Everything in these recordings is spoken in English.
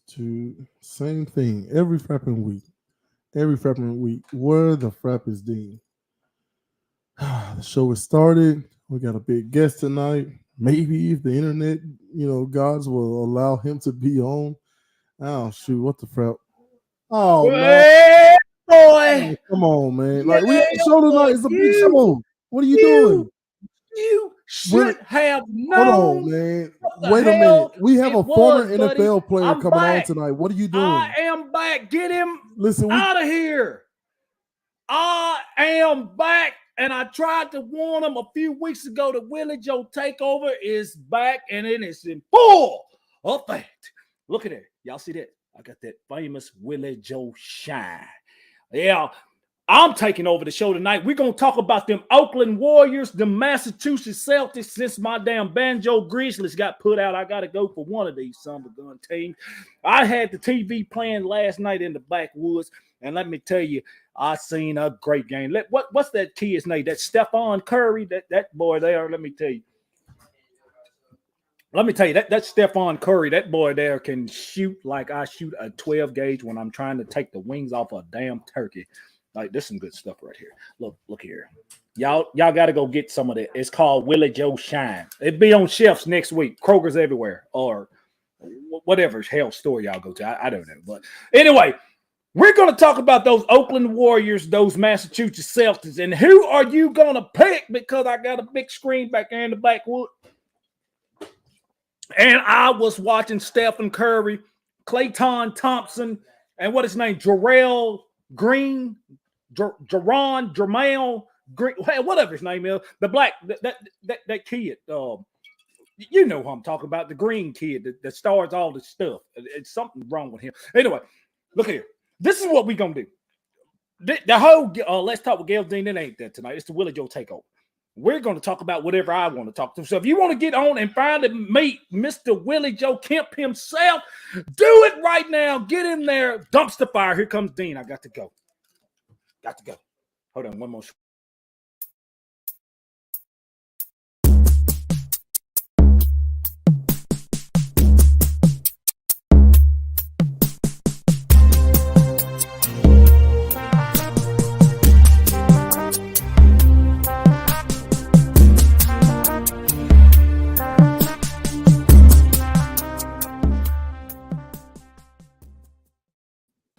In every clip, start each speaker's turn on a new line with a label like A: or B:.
A: to same thing every frapping week. Every frapping week. Where the frap is Dean. The show is started. We got a big guest tonight. Maybe if the internet, gods will allow him to be on. Oh shoot, what the frap? Oh no.
B: Hey,
A: Oh,
B: boy.
A: come on, man. Like we
B: Yeah,
A: have a show
B: boy.
A: tonight. It's a big show. What are you doing?
B: You
A: When,
B: should have
A: hold on,
B: known
A: man.
B: what the
A: Wait a minute.
B: hell
A: We have
B: it
A: a former
B: was, buddy.
A: NFL player
B: I'm
A: coming on
B: back.
A: tonight. What are you
B: I
A: doing?
B: am back. Get him
A: Listen,
B: out of here. I am back. And I tried to warn him a few weeks ago that Willie Joe Takeover is back and it is in full effect. Look at it. Y'all see that? I got that famous Willie Joe shine. Yeah, I'm taking over the show tonight. We're going to talk about them Oakland Warriors, the Massachusetts Celtics. Since my damn Banjo Grizzlies got put out, I got to go for one of these son of a gun teams. I had the TV playing last night in the backwoods, and let me tell you, I seen a great game. What's that kid's name? That Stephon Curry, that boy there, let me tell you, that Stephon Curry, that boy there can shoot like I shoot a 12 gauge when I'm trying to take the wings off a damn turkey. Like, there's some good stuff right here. Look here. Y'all got to go get some of that. It's called Willie Joe Shine. It'll be on shelves next week. Kroger's everywhere or whatever hell store y'all go to. I don't know. But anyway, we're going to talk about those Oakland Warriors, those Massachusetts Celtics, and who are you going to pick? Because I got a big screen back there in the backwood. And I was watching Stephen Curry, Klay Thompson, and what his name, Jarrell Green, Jerron, Jermaine Green, whatever his name is, the black, that kid. You know who I'm talking about, the green kid that starts all this stuff. It's something wrong with him. Anyway, look here. This is what we're going to do. The whole Let's Talk with Gail Dean, it ain't that tonight. It's the Willie Joe Takeover. We're going to talk about whatever I want to talk to. So if you want to get on and finally meet Mr. Willie Joe Kemp himself, do it right now. Get in there. Dumpster fire. Here comes Dean. I got to go. Hold on. One more.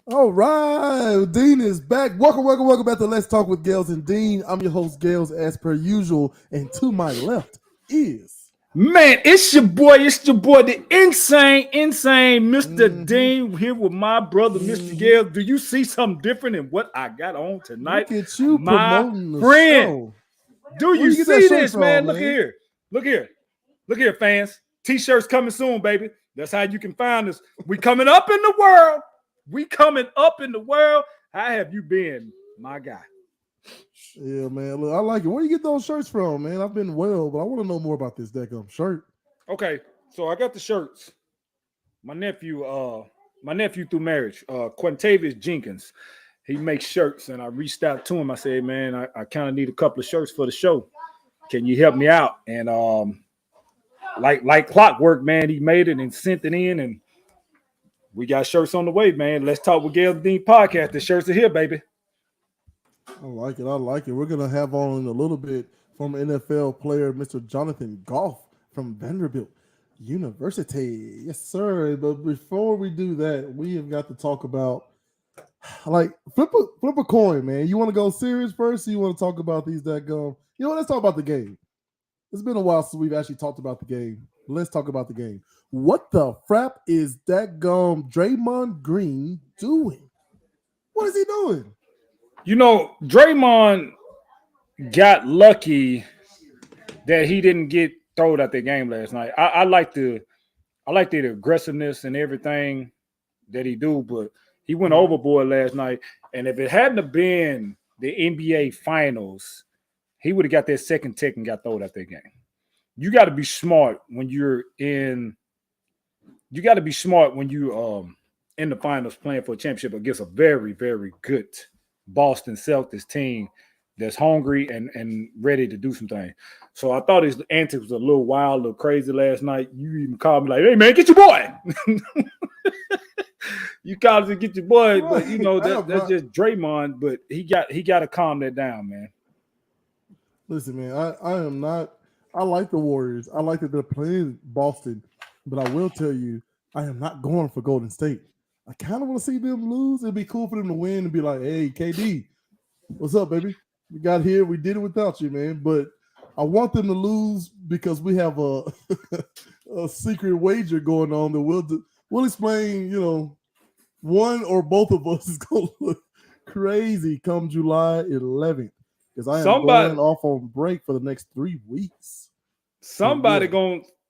A: All right, Dean is back. Welcome back to Let's Talk with Gales and Dean. I'm your host, Gales, as per usual. And to my left is...
B: Man, it's your boy, the insane Mr. Dean here with my brother, Mr. Gales. Do you see something different in what I got on tonight?
A: Look at you promoting the
B: friend.
A: show.
B: Do you see this, man? Look here, fans. T-shirts coming soon, baby. That's how you can find us. We coming up in the world. How have you been, my guy?
A: Yeah, man. Look, I like it. Where do you get those shirts from, man? I've been well, but I want to know more about this daggum shirt.
B: Okay, so I got the shirts. My nephew through marriage, Quintavious Jenkins, he makes shirts, and I reached out to him. I said, man, I kind of need a couple of shirts for the show. Can you help me out? And like clockwork, man, he made it and sent it in, and we got shirts on the way, man. Let's Talk with Gail Dean podcast. The shirts are here, baby.
A: I like it. We're going to have on in a little bit from NFL player Mr. Jonathan Goff from Vanderbilt University. Yes, sir. But before we do that, we have got to talk about, like, flip a coin, man. You want to go serious first, or you want to talk about these that go? You know what? Let's talk about the game. It's been a while since we've actually talked about the game. Let's talk about the game. What the frap is that Draymond Green doing? What is he doing?
B: You know, Draymond got lucky that he didn't get thrown out the game last night. I like the aggressiveness and everything that he do, but he went overboard last night. And if it hadn't have been the NBA Finals, he would have got that second tick and got thrown out that game. You got to be smart when you're in. You got to be smart when you in the finals playing for a championship against a very, very good Boston Celtics team that's hungry and ready to do some things. So I thought his antics was a little wild, a little crazy last night. You even called me like, hey, man, get your boy. You called to get your boy, but
A: Right. I have
B: that's
A: not.
B: just Draymond. But he got to calm that down, man.
A: Listen, man, I am not. I like the Warriors. I like that they're playing Boston, but I will tell you, I am not going for Golden State. I kind of want to see them lose. It'd be cool for them to win and be like, "Hey, KD, what's up, baby? We got here. We did it without you, man." But I want them to lose because we have a a secret wager going on that we'll explain. One or both of us is going to look crazy come July 11th because I am
B: Somebody
A: going off on break for the next 3 weeks. So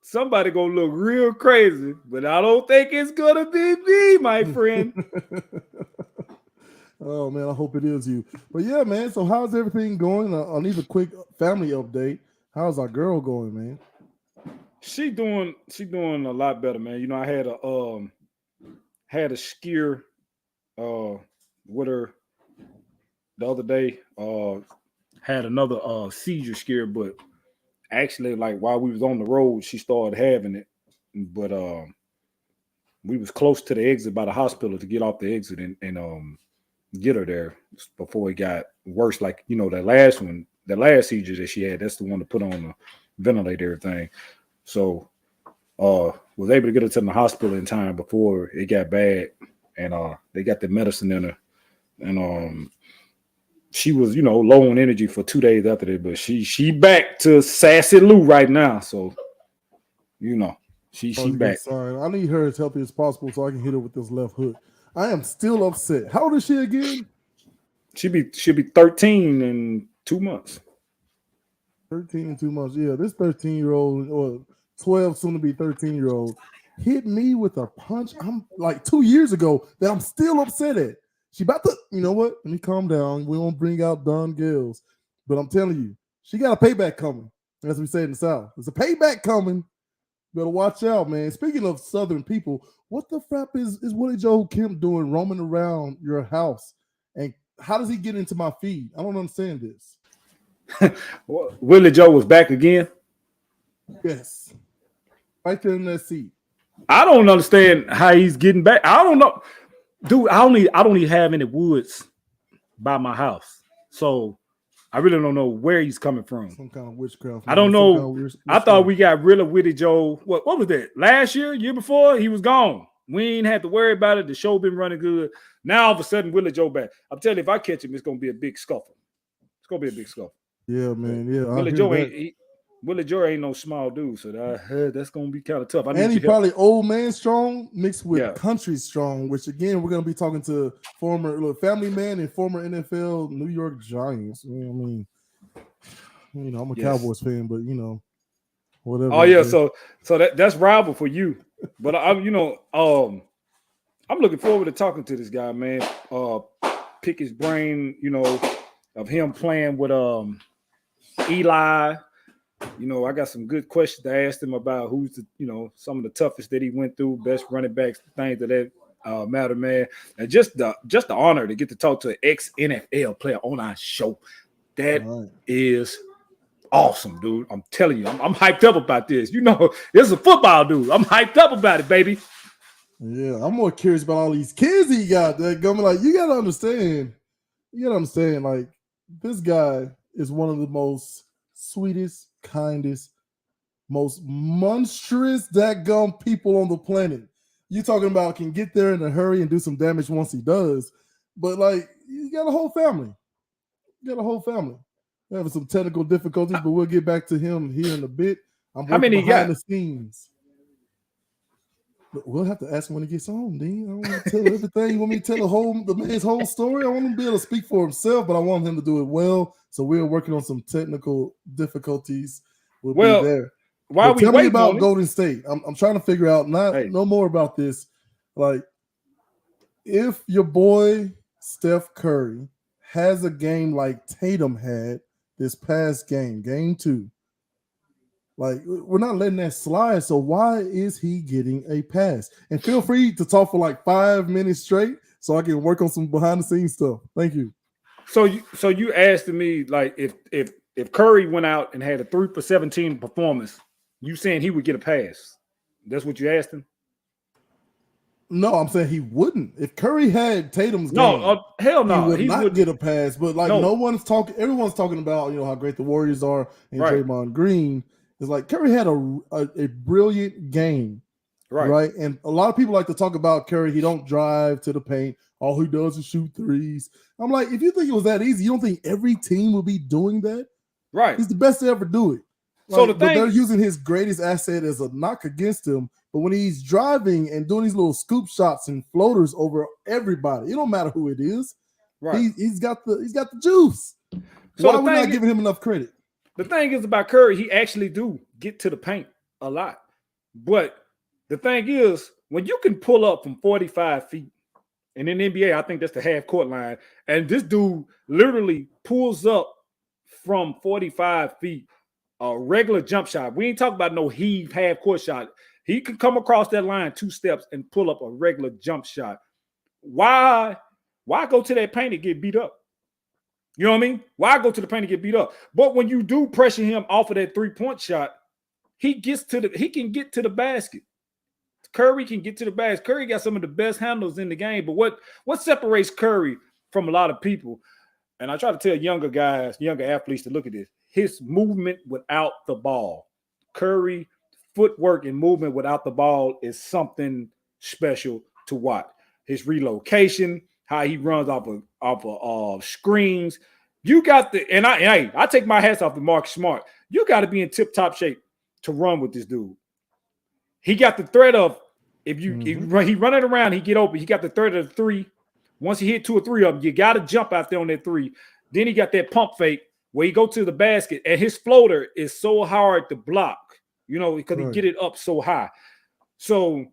B: somebody gonna look real crazy, but I don't think it's gonna be me, my friend.
A: Oh man, I hope it is you. But yeah, man. So how's everything going? I need a quick family update. How's our girl going, man?
B: She doing a lot better, man. I had a skier with her the other day. Had another seizure scare, but actually, like while we was on the road, she started having it. But we was close to the exit by the hospital to get off the exit and get her there before it got worse. Like the last seizure that she had, that's the one to put on the ventilator, everything. So was able to get her to the hospital in time before it got bad, and they got the medicine in her, and she was low on energy for 2 days after that, but she back to sassy Lou right now, so
A: Oh,
B: she
A: it's a good
B: back.
A: sign. I need her as healthy as possible so I can hit her with this left hook. I am still upset. How old is she again?
B: She'll be 13 in 2 months.
A: 13 and 2 months. Yeah, this 13-year-old or 12, soon to be 13-year-old, hit me with a punch. I'm like 2 years ago that I'm still upset at. She about to, you know what? Let me calm down. We won't bring out Don Gales. But I'm telling you, she got a payback coming. As we say in the South. There's a payback coming. Better watch out, man. Speaking of Southern people, what the frap is Willie Joe Kemp doing roaming around your house? And how does he get into my feed? I don't understand this.
B: Willie Joe was back again.
A: Yes. Right there in that seat.
B: I don't understand how he's getting back. I don't know, dude. I don't even have any woods by my house, so I really don't know where he's coming from.
A: Some kind of witchcraft,
B: I
A: man.
B: don't
A: Some kind
B: know.
A: of weird
B: I thought
A: stuff.
B: we got rid of Willie Joe. What was that? Last year before, he was gone. We ain't had to worry about it. The show been running good. Now all of a sudden, Willie Joe back. I'm telling you, if I catch him, it's gonna be a big scuffle. It's gonna be a big scuffle.
A: Yeah, man. Yeah, I
B: Willie
A: hear
B: Joe
A: that.
B: Willie Joe ain't no small dude, so that's gonna be kind of tough. I
A: And
B: need
A: he
B: your help.
A: probably old man strong mixed with
B: Yeah.
A: country strong, which again we're gonna be talking to former family man and former NFL New York Giants. I mean, I'm a
B: Yes.
A: Cowboys fan, but whatever.
B: Oh
A: I
B: yeah.
A: guess.
B: So that's rival for you, but I'm looking forward to talking to this guy, man. Pick his brain, of him playing with Eli. I got some good questions to ask him about who's some of the toughest that he went through, best running backs, things that matter, man. And just the honor to get to talk to an ex NFL player on our show. That
A: Right.
B: is awesome, dude. I'm telling you, I'm hyped up about this. This is a football dude. I'm hyped up about it, baby.
A: Yeah, I'm more curious about all these kids he got. That going like, you gotta understand. Like, this guy is one of the most sweetest, kindest, most monstrous dadgum people on the planet. You talking about can get there in a hurry and do some damage once he does, but like you got a whole family. You got a whole family. We're having some technical difficulties, but we'll get back to him here in a bit. I'm
B: How
A: working
B: many he
A: behind
B: got?
A: the scenes. But we'll have to ask him when he gets home, Dean. I don't want to tell everything. You want me to tell the man's whole story? I want him to be able to speak for himself, but I want him to do it well. So we're working on some technical difficulties. We'll be
B: Well,
A: there.
B: while
A: But
B: we
A: tell me
B: waiting on
A: about
B: him,
A: Golden State. I'm trying to figure out
B: hey,
A: no more about this. Like, if your boy Steph Curry has a game like Tatum had this past game 2, like, we're not letting that slide. So why is he getting a pass? And feel free to talk for like 5 minutes straight so I can work on some behind the scenes stuff. Thank you.
B: so you asked me like if Curry went out and had a 3 for 17 performance, you saying he would get a pass? That's what you asked him.
A: No, I'm saying he wouldn't. If Curry had Tatum's
B: No,
A: game,
B: hell
A: he
B: no.
A: would
B: He
A: not
B: would
A: get a pass. But like
B: no.
A: everyone's talking about how great the Warriors are and
B: Right,
A: Draymond Green. It's like Curry had a brilliant game,
B: right,
A: right? And a lot of people like to talk about Curry. He don't drive to the paint. All he does is shoot threes. I'm like, if you think it was that easy, you don't think every team would be doing that?
B: right.
A: He's the best to ever do it.
B: So the
A: But they're
B: thing,
A: using his greatest asset as a knock against him. But when he's driving and doing these little scoop shots and floaters over everybody, it don't matter who it is.
B: right.
A: He's got the juice.
B: So
A: Why are we not giving him enough credit?
B: the thing is about Curry, he actually do get to the paint a lot. But the thing is, when you can pull up from 45 feet, and in the NBA, I think that's the half court line, and this dude literally pulls up from 45 feet, a regular jump shot. We ain't talking about no heave half court shot. He can come across that line 2 steps and pull up a regular jump shot. Why go to that paint and get beat up? You know what I mean? Why go to the paint and get beat up? But when you do pressure him off of that 3-point shot, he can get to the basket. Curry can get to the basket. Curry got some of the best handles in the game. But what separates Curry from a lot of people? And I try to tell younger guys, younger athletes to look at this. His movement without the ball. Curry footwork and movement without the ball is something special to watch. His relocation, how he runs off of screens. You got I take my hats off to Mark Smart. You got to be in tip-top shape to run with this dude. He got the threat of if he run it around, he get open. He got the threat of the 3. Once he hit 2 or 3 of them, you got to jump out there on that 3. Then he got that pump fake where he go to the basket, and his floater is so hard to block, because he get it up so high. So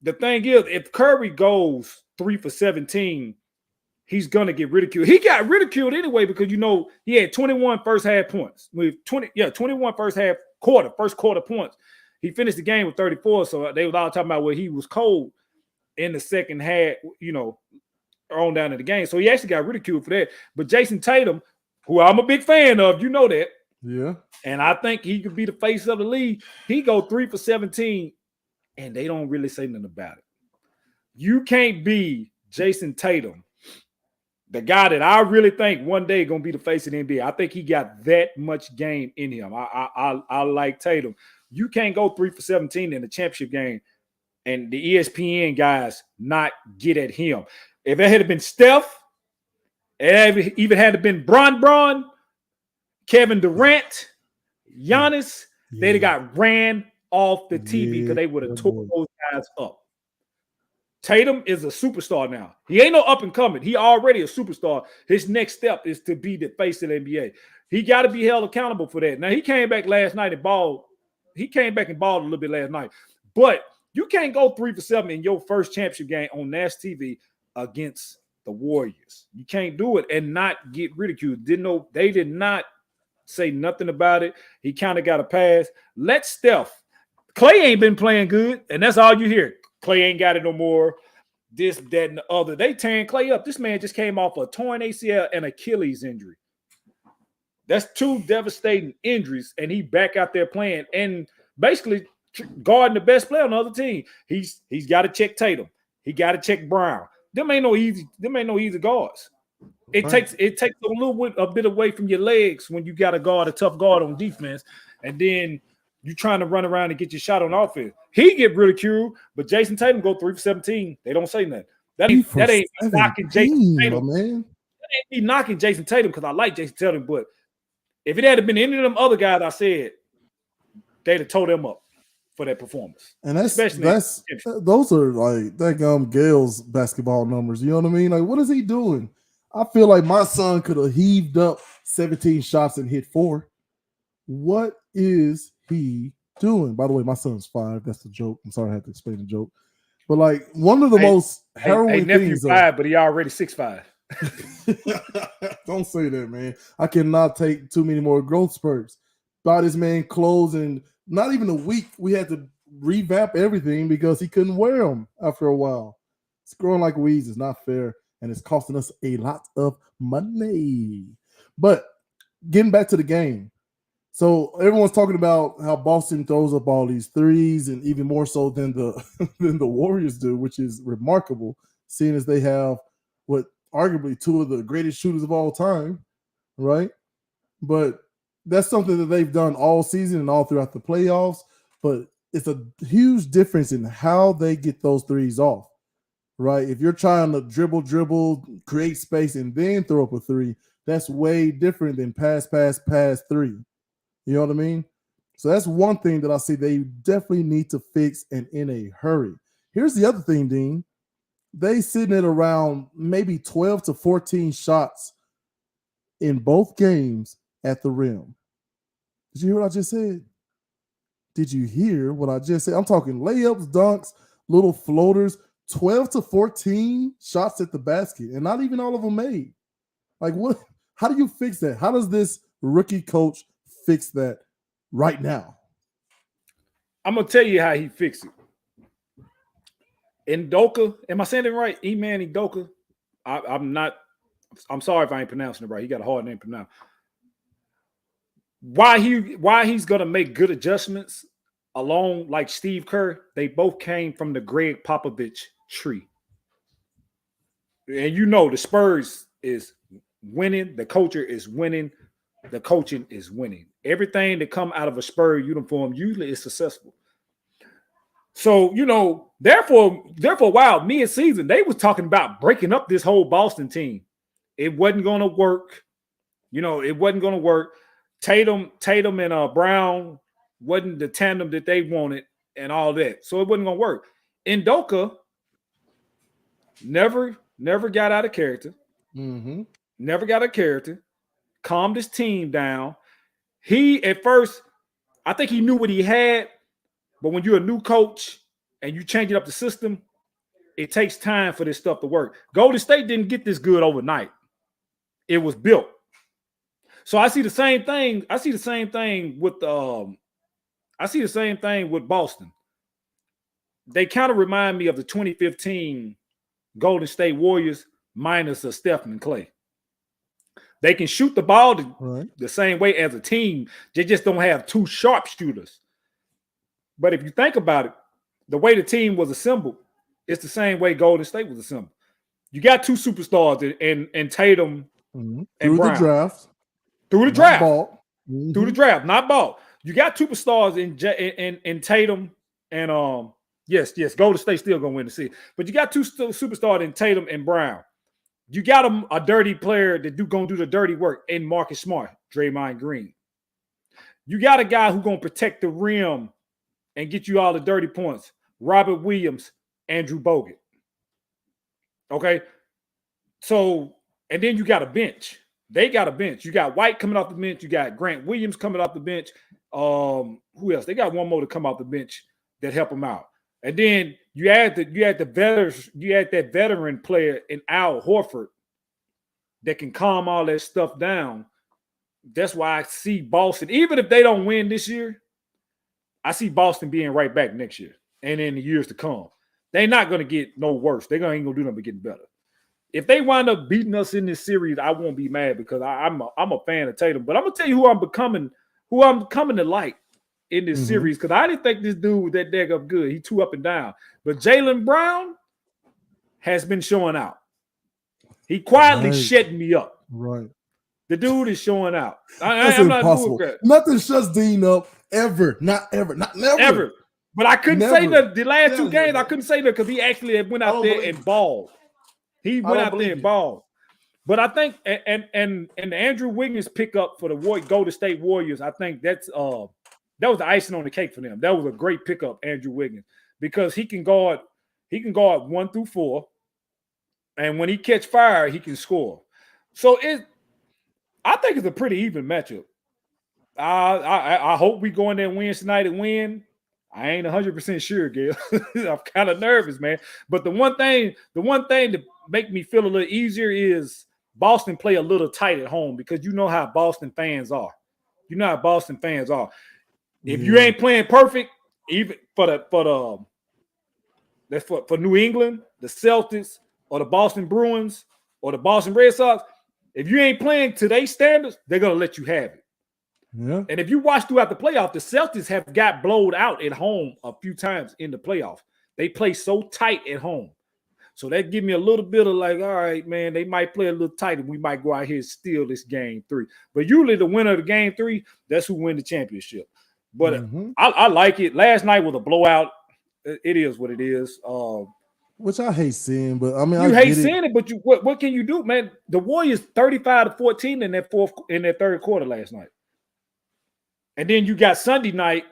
B: the thing is, if Curry goes 3 for 17, he's gonna get ridiculed. He got ridiculed anyway because he had 21 first half points with 21 first quarter points. He finished the game with 34, so they was all talking about where he was cold in the second half, on down in the game. So he actually got ridiculed for that. But Jason Tatum, who I'm a big fan of, you know that.
A: Yeah.
B: And I think he could be the face of the league. He go 3 for 17, and they don't really say nothing about it. You can't be Jason Tatum, the guy that I really think one day going to be the face of the NBA. I think he got that much game in him. I like Tatum. You can't go 3 for 17 in the championship game and the ESPN guys not get at him. If it had been Steph, it even had been Bron, Kevin Durant, Giannis, they'd have got ran off the TV because they would have tore those guys up. Tatum is a superstar now. He ain't no up and coming. He already a superstar. His next step is to be the face of the NBA. He got to be held accountable for that. Now, he came back last night and balled. He came back and balled a little bit last night. But you can't go 3 for 7 in your first championship game on national TV against the Warriors. You can't do it and not get ridiculed. They did not say nothing about it. He kind of got a pass. Let Steph. Clay ain't been playing good, and that's all you hear. Clay ain't got it no more. This, that, and the other. They tearing Clay up. This man just came off a torn ACL and Achilles injury. That's 2 devastating injuries, and he back out there playing and basically guarding the best player on the other team. He's got to check Tatum. He got to check Brown. Them ain't no easy guards. It takes a bit away from your legs when you got to guard a tough guard on defense, and then you trying to run around and get your shot on offense. He get ridiculed, but Jason Tatum go 3 for 17. They don't say nothing. That ain't knocking Jason Tatum. Man. That ain't me knocking Jason Tatum because I like Jason Tatum, but if it had been any of them other guys I said, they'd have tore them up for that performance.
A: And those are like that Gale's basketball numbers. You know what I mean? Like, what is he doing? I feel like my son could have heaved up 17 shots and hit 4. What is he doing? By the way, my son's 5. That's the joke. I'm sorry I had to explain the joke. But like one of the most harrowing things.
B: 5, but he already 6'5".
A: Don't say that, man. I cannot take too many more growth spurts. Buy this man clothes, and not even a week we had to revamp everything because he couldn't wear them after a while. It's growing like weeds. It's not fair, and it's costing us a lot of money. But getting back to the game, So everyone's talking about how Boston throws up all these threes, and even more so than the than the Warriors do, which is remarkable, seeing as they have what arguably two of the greatest shooters of all time, right? But that's something that they've done all season and all throughout the playoffs. But it's a huge difference in how they get those threes off, right? If you're trying to dribble, create space, and then throw up a three, that's way different than pass three. You know what I mean? So that's one thing that I see they definitely need to fix and in a hurry. Here's the other thing, Dean. They sitting at around maybe 12 to 14 shots in both games at the rim. Did you hear what I just said? Did you hear what I just said? I'm talking layups, dunks, little floaters, 12 to 14 shots at the basket, and not even all of them made. Like, what? How do you fix that? How does this rookie coach fix that right now?
B: I'm gonna tell you how he fixed it. Ndoka, am I saying it right? E-Man Ndoka. I'm not. I'm sorry if I ain't pronouncing it right. He got a hard name to pronounce. Why he's gonna make good adjustments along like Steve Kerr? They both came from the Greg Popovich tree, and you know the Spurs is winning. The culture is winning. The coaching is winning. Everything that come out of a Spur uniform usually is successful. So, you know, therefore, a while, me and Season, they was talking about breaking up this whole Boston team. It wasn't going to work. You know, it wasn't going to work. Tatum and Brown wasn't the tandem that they wanted and all that. So it wasn't going to work. Ndoka never got out of character.
A: Mm-hmm.
B: Never got out of character. Calmed his team down. He, at first, I think he knew what he had. But when you're a new coach and you changing up the system, it takes time for this stuff to work. Golden State didn't get this good overnight. It was built. So I see the same thing. I see the same thing with Boston. They kind of remind me of the 2015 Golden State Warriors minus a Stephen and Clay. They can shoot the ball the same way as a team. They just don't have two sharpshooters. But if you think about it, the way the team was assembled, it's the same way Golden State was assembled. You got two superstars in Tatum and
A: through
B: Brown.
A: The draft.
B: Through the draft.
A: Mm-hmm.
B: Through the draft, not ball. You got two superstars in Tatum and yes, Golden State still gonna win the season. But you got two superstars in Tatum and Brown. You got a dirty player that gonna do the dirty work in Marcus Smart, Draymond Green. You got a guy who gonna protect the rim and get you all the dirty points. Robert Williams, Andrew Bogut. Okay. So, and then you got a bench. They got a bench. You got White coming off the bench. You got Grant Williams coming off the bench. Who else? They got one more to come off the bench that help them out. And then you add that veteran player in Al Horford that can calm all that stuff down. That's why I see Boston, even if they don't win this year, I see Boston being right back next year and in the years to come. They're not going to get no worse. They're ain't going to do nothing but getting better. If they wind up beating us in this series, I won't be mad because I'm a fan of Tatum. But I'm going to tell you who I'm coming to like in this series because I didn't think this dude was that daggum good. He too up and down. But Jaylen Brown has been showing out. He quietly shutting me up.
A: Right.
B: The dude is showing out.
A: That's impossible. Nothing shuts Dean up ever. Not ever. Not never.
B: Ever. But I couldn't say that the last two games. I couldn't say that because he actually went out there and balled. He went out there and balled. But I think and the Andrew Wiggins pickup for the Golden State Warriors, I think that was the icing on the cake for them. That was a great pickup, Andrew Wiggins, because he can guard 1 through 4, and when he catch fire, he can score. So I think it's a pretty even matchup. I hope we go in there and win tonight and win. I ain't 100% sure, Gail. I'm kind of nervous, man. But the one thing that make me feel a little easier is Boston play a little tight at home because you know how Boston fans are. You know how Boston fans are. If you ain't playing perfect, even for New England, the Celtics, or the Boston Bruins, or the Boston Red Sox, if you ain't playing to their standards, they're gonna let you have it.
A: Yeah.
B: And if you watch throughout the playoff, the Celtics have got blowed out at home a few times in the playoff. They play so tight at home. So that give me a little bit of like, all right, man, they might play a little tight and we might go out here and steal this game 3. But usually the winner of the game 3, that's who win the championship. But I like it. Last night was a blowout. It is what it is.
A: Which I hate seeing, but I mean,
B: you
A: I
B: hate
A: get
B: seeing it, but what can you do, man? The Warriors 35-14 in that third quarter last night. And then you got Sunday night.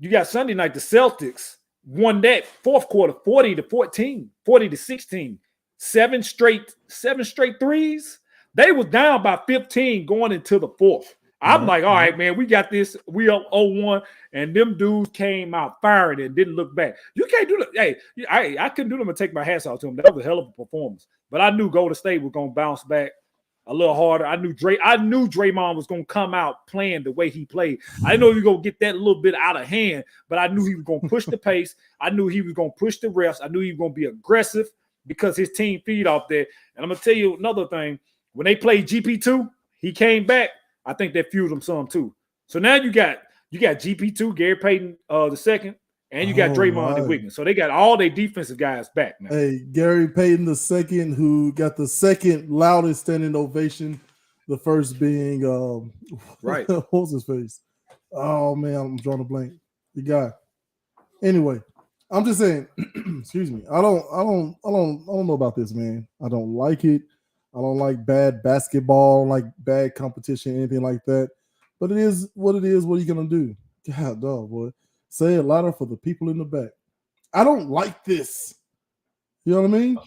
B: The Celtics won that fourth quarter 40-14, 40-16. Seven straight threes. They was down by 15 going into the fourth. I'm like, all right, man, we got this. We up 0-1, and them dudes came out firing and didn't look back. You can't do that. Hey, I couldn't do them and take my hats off to them. That was a hell of a performance. But I knew Golden State was going to bounce back a little harder. I knew Draymond was going to come out playing the way he played. I didn't know he was going to get that little bit out of hand, but I knew he was going to push the pace. I knew he was going to push the refs. I knew he was going to be aggressive because his team feed off there. And I'm going to tell you another thing. When they played GP2, he came back. I think that fueled him some too. So now you got GP2, Gary Payton the second, and you got Draymond and Wiggins. So they got all their defensive guys back now.
A: Hey, Gary Payton the second, who got the second loudest standing ovation, the first being
B: right.
A: What was his face? Oh man, I'm drawing a blank. The guy. Anyway, I'm just saying, excuse me. I don't know about this, man. I don't like it. I don't like bad basketball, like bad competition, anything like that. But it is what it is. What are you gonna do? God, dog, boy. Say it louder for the people in the back. I don't like this. You know what I mean?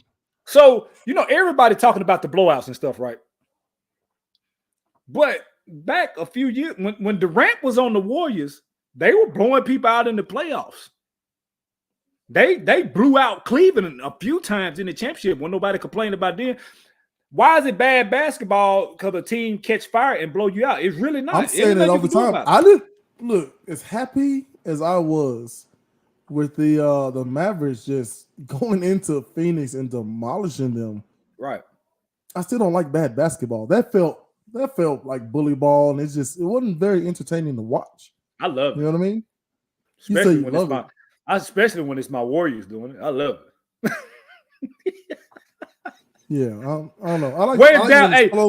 B: So, everybody talking about the blowouts and stuff, right? But back a few years, when Durant was on the Warriors, they were blowing people out in the playoffs. They blew out Cleveland a few times in the championship when nobody complained about them. Why is it bad basketball? Because a team catch fire and blow you out. It's really not.
A: I'm saying it all the time. I didn't look as happy as I was with the Mavericks just going into Phoenix and demolishing them.
B: Right.
A: I still don't like bad basketball. That felt like bully ball, and it wasn't very entertaining to watch.
B: I love it.
A: You know what I mean?
B: Especially when it's my Warriors doing it. I love it.
A: Yeah, I don't know.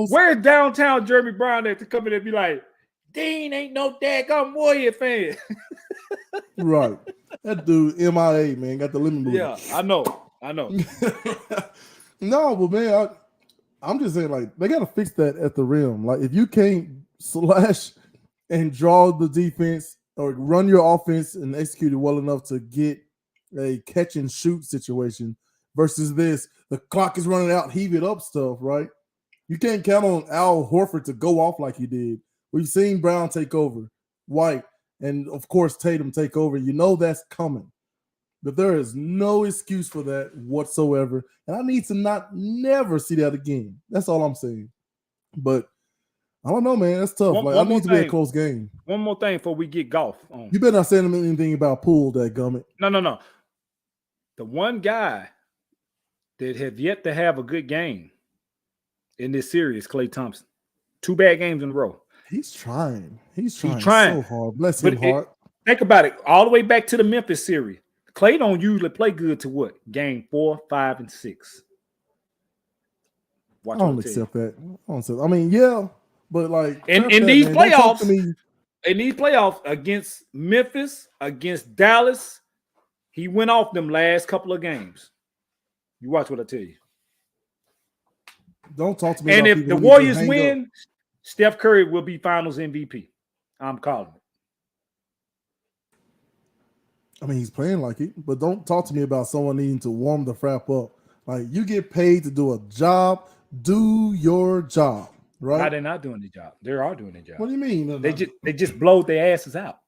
B: Where's downtown Jeremy Brown at to come in and be like, Dean ain't no daggone Warrior fan.
A: Right. That dude, MIA, man, got the lemon booty.
B: Yeah, I know.
A: No, but man, I'm just saying, like, they got to fix that at the rim. Like, if you can't slash and draw the defense or run your offense and execute it well enough to get a catch and shoot situation versus this, the clock is running out, heave it up stuff, right? You can't count on Al Horford to go off like he did. We've seen Brown take over, White, and of course Tatum take over. You know that's coming. But there is no excuse for that whatsoever. And I need to never see that again. That's all I'm saying. But I don't know, man. That's tough. I need to be a close game.
B: One more thing before we get Goff on.
A: You better not say anything about Poole, that gummit.
B: No. The one guy that have yet to have a good game in this series, Klay Thompson. 2 bad games in a row.
A: He's trying. He's trying so hard. Bless his heart.
B: Think about it. All the way back to the Memphis series. Klay don't usually play good to what? Game 4, 5, and 6.
A: I don't accept that. I mean, yeah, but like
B: in these playoffs against Memphis, against Dallas, he went off them last couple of games. You watch what I tell you.
A: Don't talk to me.
B: And if the Warriors win, Steph Curry will be Finals MVP. I'm calling it.
A: I mean, he's playing like it, but don't talk to me about someone needing to warm the frap up. Like, you get paid to do a job, do your job, right?
B: Why they're not doing the job? They are doing the job.
A: What do you mean?
B: They just blowed their asses out.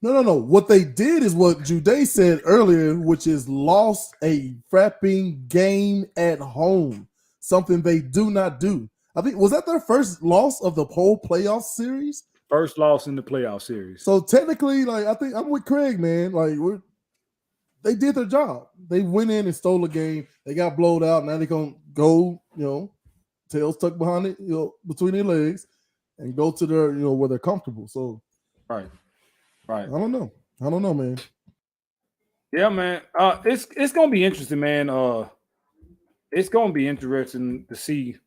A: No. What they did is what Jude said earlier, which is lost a frapping game at home. Something they do not do. I think, was that their first loss of the whole playoff series?
B: First loss in the playoff series.
A: So technically, like, I think I'm with Craig, man. Like, they did their job. They went in and stole a game. They got blowed out. Now they're gonna go, tails tucked behind it, between their legs, and go to their, where they're comfortable. So
B: Right. Right.
A: I don't know, man.
B: Yeah, man. It's gonna be interesting, man. It's gonna be interesting to see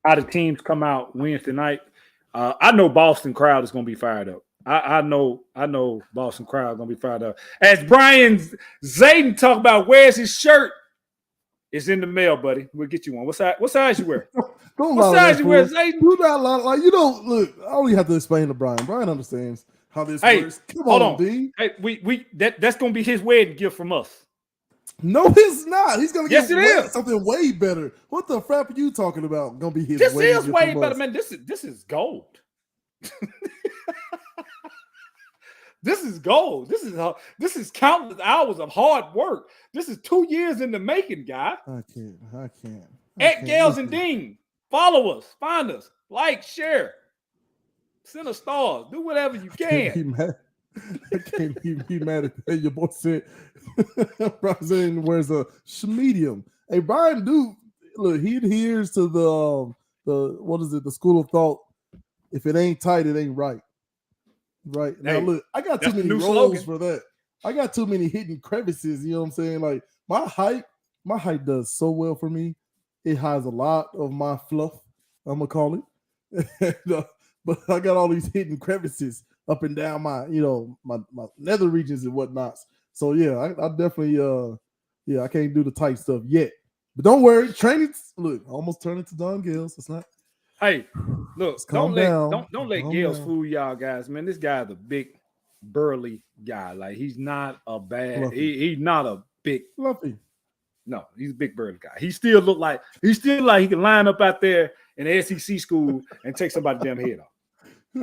B: how the teams come out Wednesday night. I know Boston crowd is gonna be fired up. I know Boston crowd gonna be fired up. As Brian Zayden talk about, where's his shirt? It's in the mail, buddy. We'll get you one. What size you wear?
A: Don't
B: What
A: lie to
B: size
A: that
B: you wear,
A: fool.
B: Zayden?
A: Do not lie. Like, look. I don't even have to explain to Brian. Brian understands how this
B: Hey,
A: works. Come
B: hold
A: on,
B: on.
A: D.
B: Hey, that's gonna be his wedding gift from us.
A: No, it's not. He's gonna
B: Yes,
A: get
B: it is.
A: something way better. What the crap are you talking about? Gonna be his
B: This
A: wedding
B: is
A: gift
B: way
A: from
B: better,
A: us.
B: man. This is gold. This is gold. This is countless hours of hard work. This is 2 years in the making, guy.
A: I can't.
B: At Gales and Dean, follow us, find us, like, share, send us stars, do whatever you can.
A: I can't be mad at that. Your boy said Brian wears a medium. Hey, Brian, dude, look, he adheres to the what is it? The school of thought. If it ain't tight, it ain't right. Right. Now,
B: Hey,
A: look, I got too many rolls
B: slogan
A: for that. I got too many hidden crevices. You know what I'm saying? Like my height does so well for me. It hides a lot of my fluff, I'm gonna call it. But I got all these hidden crevices up and down my, my nether regions and whatnots. So yeah, I definitely I can't do the tight stuff yet. But don't worry, training. Look, I almost turned into Don Gales. It's not.
B: Hey, look,
A: Calm
B: don't
A: down.
B: let Gales fool y'all guys, man. This guy's a big, burly guy. Like, he's not a bad. He's not a big
A: fluffy.
B: No, he's a big burly guy. He still like he can line up out there in the SEC school and take somebody's damn head off.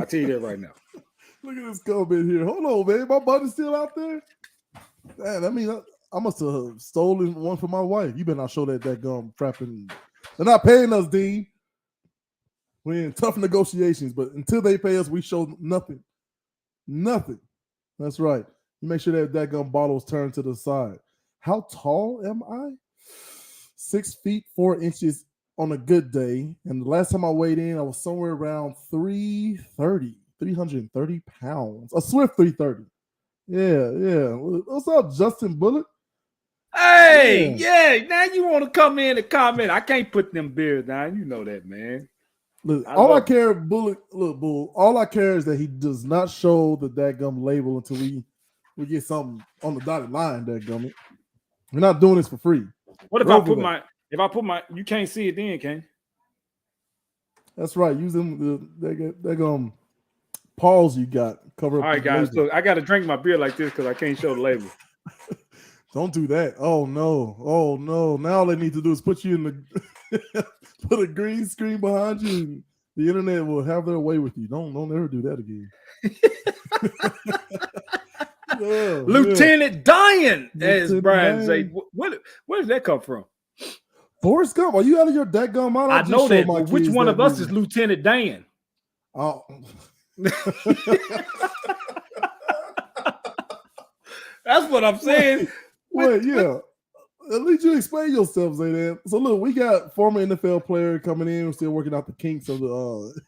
B: I tell you that right now.
A: Look at this comment here. Hold on, man. My buddy's still out there. Man, I mean, I must have stolen one for my wife. You better not show that gum frapping. They're not paying us, Dean. We're in tough negotiations, but until they pay us, we show nothing. Nothing. That's right. You make sure that gum bottle is turned to the side. How tall am I? 6 feet 4 inches on a good day. And the last time I weighed in, I was somewhere around 330 pounds. A swift 330. Yeah. What's up, Justin Bullock?
B: Hey, yeah. Now you want to come in and comment. I can't put them beers down. You know that, man.
A: Look, all I care is that he does not show the dadgum label until we get something on the dotted line, dadgum it. We're not doing this for free.
B: What if I put my you can't see it then, can you?
A: That's right. Use them the paws you got cover up.
B: All right, guys. Look, I gotta drink my beer like this because I can't show the label.
A: Don't do that. Oh no. Now all they need to do is put you in the put a green screen behind you, and the internet will have their way with you. Don't ever do that again.
B: Lieutenant Diane, as Brian say. Where did that come from?
A: Forrest Gump, are you out of your dadgum mind?
B: I know that, but which one of us is Lieutenant Dan?
A: Oh.
B: That's what I'm saying.
A: Wait, yeah. At least you explain yourself, Zaydan. So look, we got former NFL player coming in. We're still working out the kinks of the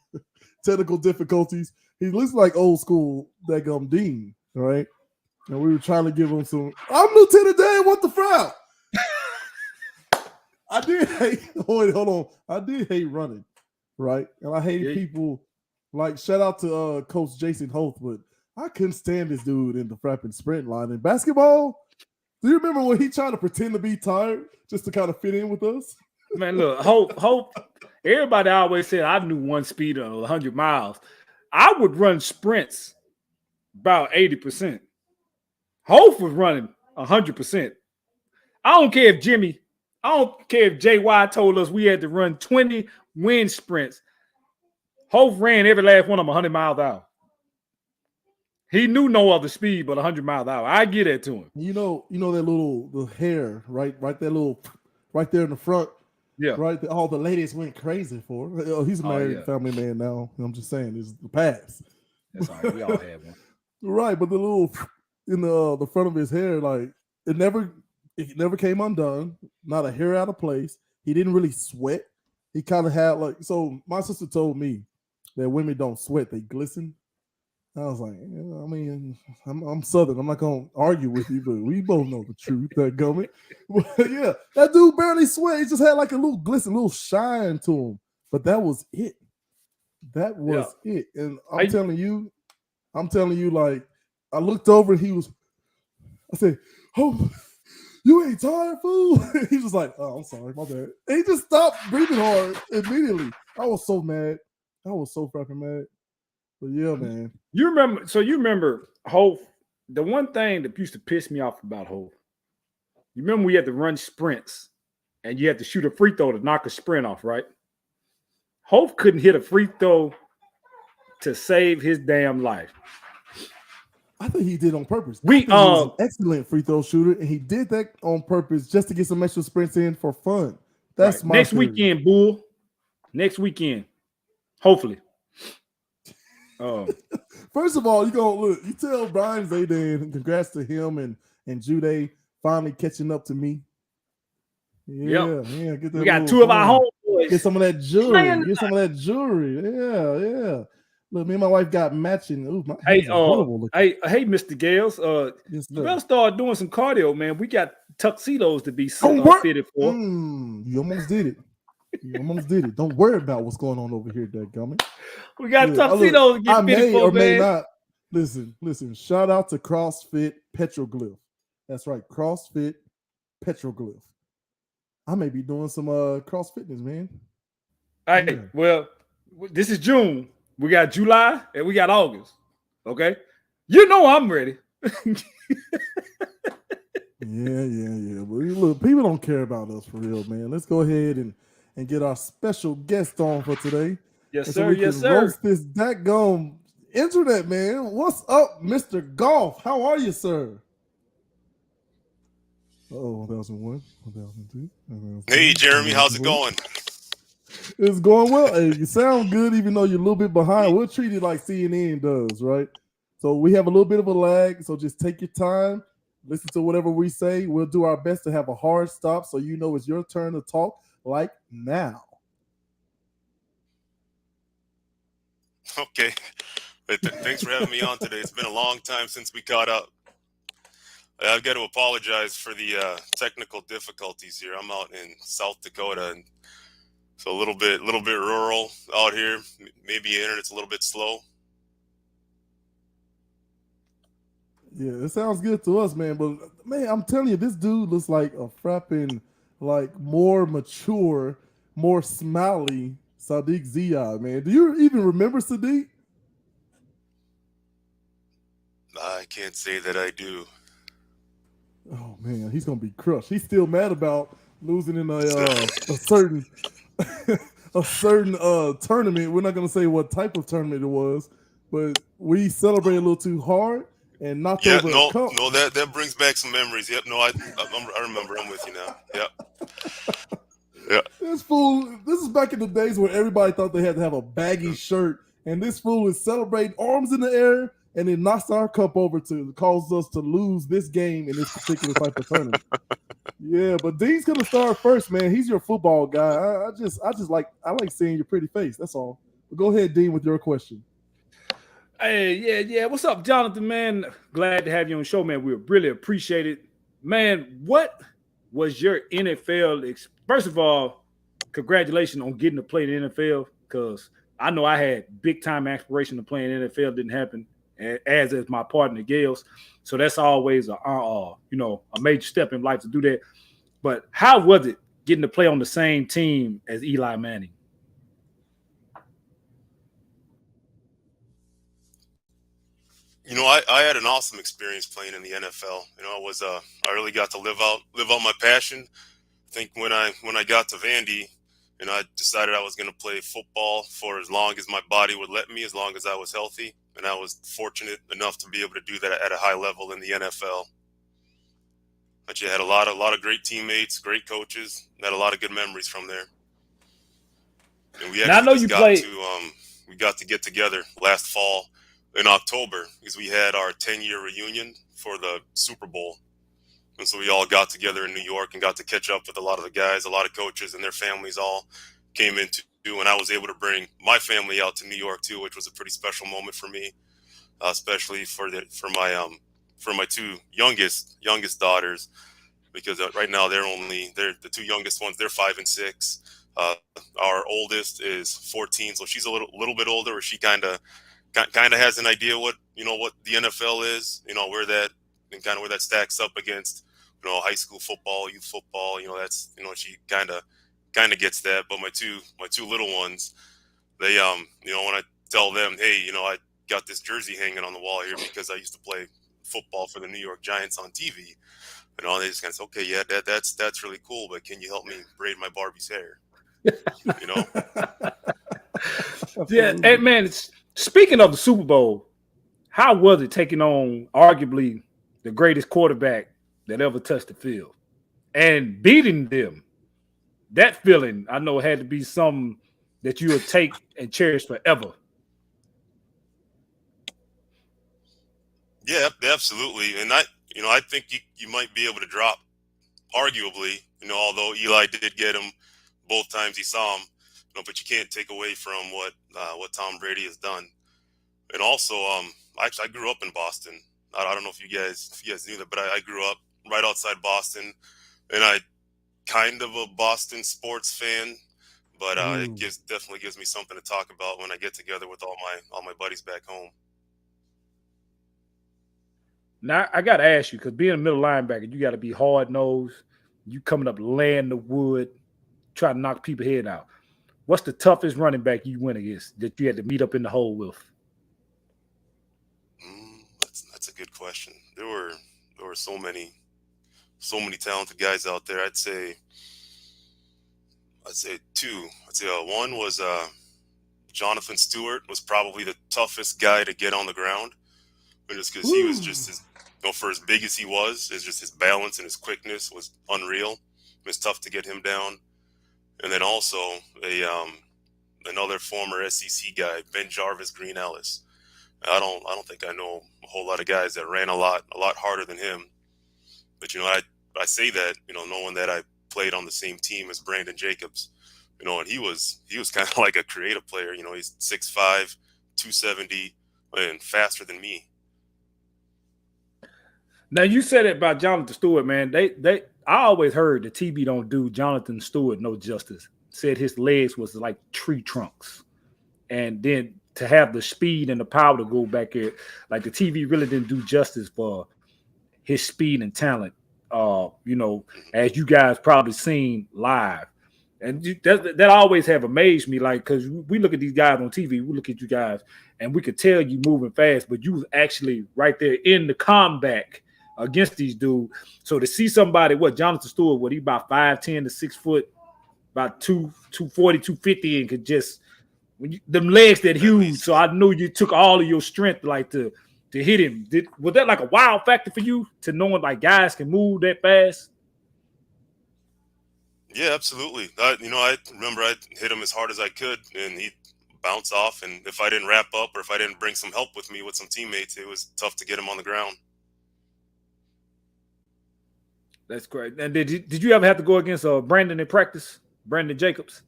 A: technical difficulties. He looks like old school dadgum Dean, right? And we were trying to give him some. I'm Lieutenant Dan. What the frown? I did hate. Hold on. I did hate running, right? And I hate people. Like, shout out to Coach Jason Holt, but I couldn't stand this dude in the frapping sprint line in basketball. Do you remember when he tried to pretend to be tired just to kind of fit in with us?
B: Man, look, Hope. Everybody always said I knew one speed of 100 miles. I would run sprints about 80%. Hope was running 100%. I don't care if JY told us we had to run 20 wind sprints. Hope ran every last one of them 100 miles an hour. He knew no other speed but 100 miles an hour. I get that to him.
A: You know that the hair, right there in the front.
B: Yeah.
A: Right. All the ladies went crazy for. He's a married family man now. I'm just saying, this is the past.
B: That's all right. We all have one.
A: Right, but the little in the front of his hair, like it never came undone. Not a hair out of place. He didn't really sweat. He kind of had so my sister told me that women don't sweat; they glisten. I was like, I mean, I'm Southern. I'm not gonna argue with you, but we both know the truth. That gummit. But yeah, that dude barely sweat. He just had like a little glisten, a little shine to him. But that was it. That
B: Yeah.
A: was it. And
B: Hey,
A: I'm telling you, like, I looked over and he was. I said, "Oh, you ain't tired, fool." He was like, "Oh, I'm sorry, my bad." And he just stopped breathing hard immediately. I was so mad. I was so fucking mad. But yeah, man.
B: you remember Hope? The one thing that used to piss me off about Hope, you remember we had to run sprints and you had to shoot a free throw to knock a sprint off, right? Hope couldn't hit a free throw to save his damn life.
A: I think he did on purpose. I
B: We
A: think he was an excellent free throw shooter, and he did that on purpose just to get some extra sprints in for fun.
B: right
A: That's my
B: next
A: theory.
B: weekend, Bull. Next weekend, hopefully. Um,
A: First of all, you gonna look. You tell Brian Zaydan, congrats to him and Jude finally catching up to me.
B: yep,
A: Yeah, yeah, get
B: we
A: that
B: got
A: little
B: two of our
A: fun. Get
B: homeboys
A: some of that jewelry.
B: playing.
A: Get some of that jewelry. Yeah, yeah. Look, me and my wife got matching. Ooh, my
B: Hey,
A: hands are horrible looking.
B: hey, Mr. Gales.
A: Yes,
B: You
A: sir.
B: better start doing some cardio, man. We got tuxedos to be
A: Don't worry.
B: fitted for.
A: You almost did it. You almost did it. Don't worry about what's going on over here, Dadgummit.
B: We got
A: Look,
B: tuxedos to
A: I
B: get fitted
A: may
B: for,
A: or may
B: man.
A: not listen. Shout out to CrossFit Petroglyph. That's right, CrossFit Petroglyph. I may be doing some cross fitness, man.
B: Hey,
A: Yeah,
B: well, this is June. We got July and we got August. Okay, you know I'm ready.
A: yeah. But look, people don't care about us for real, man. Let's go ahead and get our special guest on for today,
B: Yes,
A: and so
B: sir.
A: we
B: Yes,
A: can
B: sir.
A: roast this dadgum internet, man. What's up, Mr. Goff? How are you, sir? Oh, 1001, 1002,
C: Hey,
A: 1003,
C: Jeremy, how's it
A: 1004.
C: going?
A: It's going well. Hey, you sound good, even though you're a little bit behind. We'll treat it like CNN does, right? So we have a little bit of a lag. So just take your time, listen to whatever we say. We'll do our best to have a hard stop so you know it's your turn to talk, like now.
C: Okay. Thanks for having me on today. It's been a long time since we caught up. I've got to apologize for the technical difficulties here. I'm out in South Dakota, and so a little bit rural out here. Maybe internet's a little bit slow.
A: Yeah, it sounds good to us, man. But man, I'm telling you, this dude looks like a frapping, like more mature, more smiley Sadiq Ziyad, man. Do you even remember Sadiq?
C: I can't say that I do.
A: Oh man, he's gonna be crushed. He's still mad about losing in a certain a certain tournament. We're not gonna say what type of tournament it was, but we celebrated a little too hard and knocked
C: Yeah,
A: over a
C: no,
A: cup.
C: no, that brings back some memories. Yep, no, I remember. I'm with you now. Yep, yeah.
A: This fool, this is back in the days where everybody thought they had to have a baggy shirt, and this fool is celebrating arms in the air and then knocks our cup over to cause us to lose this game in this particular type of tournament. Yeah, but Dean's gonna start first, man. He's your football guy. I like seeing your pretty face. That's all. But go ahead, Dean, with your question.
B: Hey, yeah. What's up, Jonathan, man? Glad to have you on the show, man. We really appreciate it. Man, what was your NFL first of all, congratulations on getting to play in the NFL, because I know I had big time aspiration to play in the NFL. Didn't happen, as is my partner Gales. So that's always a major step in life to do that. But how was it getting to play on the same team as Eli Manning?
C: I had an awesome experience playing in the NFL. I really got to live out my passion. I think when I got to Vandy, I decided I was going to play football for as long as my body would let me, as long as I was healthy, and I was fortunate enough to be able to do that at a high level in the NFL. But you had a lot of great teammates, great coaches, and had a lot of good memories from there. And we
B: Now I
C: actually
B: know
C: just
B: you play.
C: got to get together last fall in October because we had our 10-year reunion for the Super Bowl. And so we all got together in New York and got to catch up with a lot of the guys, a lot of coaches and their families all came into and I was able to bring my family out to New York too, which was a pretty special moment for me, especially for my two youngest daughters, because right now they're the two youngest ones. They're 5 and 6. Our oldest is 14, so she's a little bit older. Where she kind of has an idea what the NFL is, where that and kind of where that stacks up against high school football, youth football. That's she kind of gets that. But my two little ones, they when I tell them, hey, I got this jersey hanging on the wall here because I used to play football for the New York Giants on TV. They just kind of say, okay, yeah, that's really cool, but can you help me braid my Barbie's hair?
B: Yeah, hey, man. Speaking of the Super Bowl, how was it taking on arguably the greatest quarterback that ever touched the field and beating them? That feeling, I know, had to be something that you would take and cherish forever.
C: Yeah, absolutely. And I think you might be able to drop, arguably, although Eli did get him both times he saw him, but you can't take away from what Tom Brady has done. And also, I grew up in Boston. I don't know if you guys knew that, but I grew up right outside Boston, and I kind of a Boston sports fan. But it definitely gives me something to talk about when I get together with all my buddies back home.
B: Now, I got to ask you, because being a middle linebacker, you got to be hard-nosed. You coming up laying the wood, trying to knock people's head out. What's the toughest running back you went against that you had to meet up in the hole with?
C: That's a good question. There were so many talented guys out there. I'd say two. One was Jonathan Stewart was probably the toughest guy to get on the ground, just because he was just as for as big as he was, it's just his balance and his quickness was unreal. It was tough to get him down. And then also another former SEC guy, Ben Jarvis Green Ellis. I don't think I know a whole lot of guys that ran a lot harder than him. But I say that knowing that I played on the same team as Brandon Jacobs, and he was kind of like a creative player. He's 6'5", 270, and faster than me.
B: Now you said it about Jonathan Stewart, man. I always heard the TV don't do Jonathan Stewart no justice. Said his legs was like tree trunks, and then to have the speed and the power to go back there, like the TV really didn't do justice for his speed and talent. As you guys probably seen live, and that always have amazed me. Like, because we look at these guys on TV, we look at you guys, and we could tell you moving fast, but you was actually right there in the combat against these dudes. So to see somebody, Jonathan Stewart, he about 5'10" to 6 foot, about 240, 250, and could just them legs that huge. So I knew you took all of your strength like to hit him. Was that like a wild factor for you to knowing like guys can move that fast?
C: Yeah, absolutely. I remember I hit him as hard as I could, and he'd bounce off. And if I didn't wrap up or if I didn't bring some help with me with some teammates, it was tough to get him on the ground.
B: That's great. And did you ever have to go against Brandon in practice? Brandon Jacobs?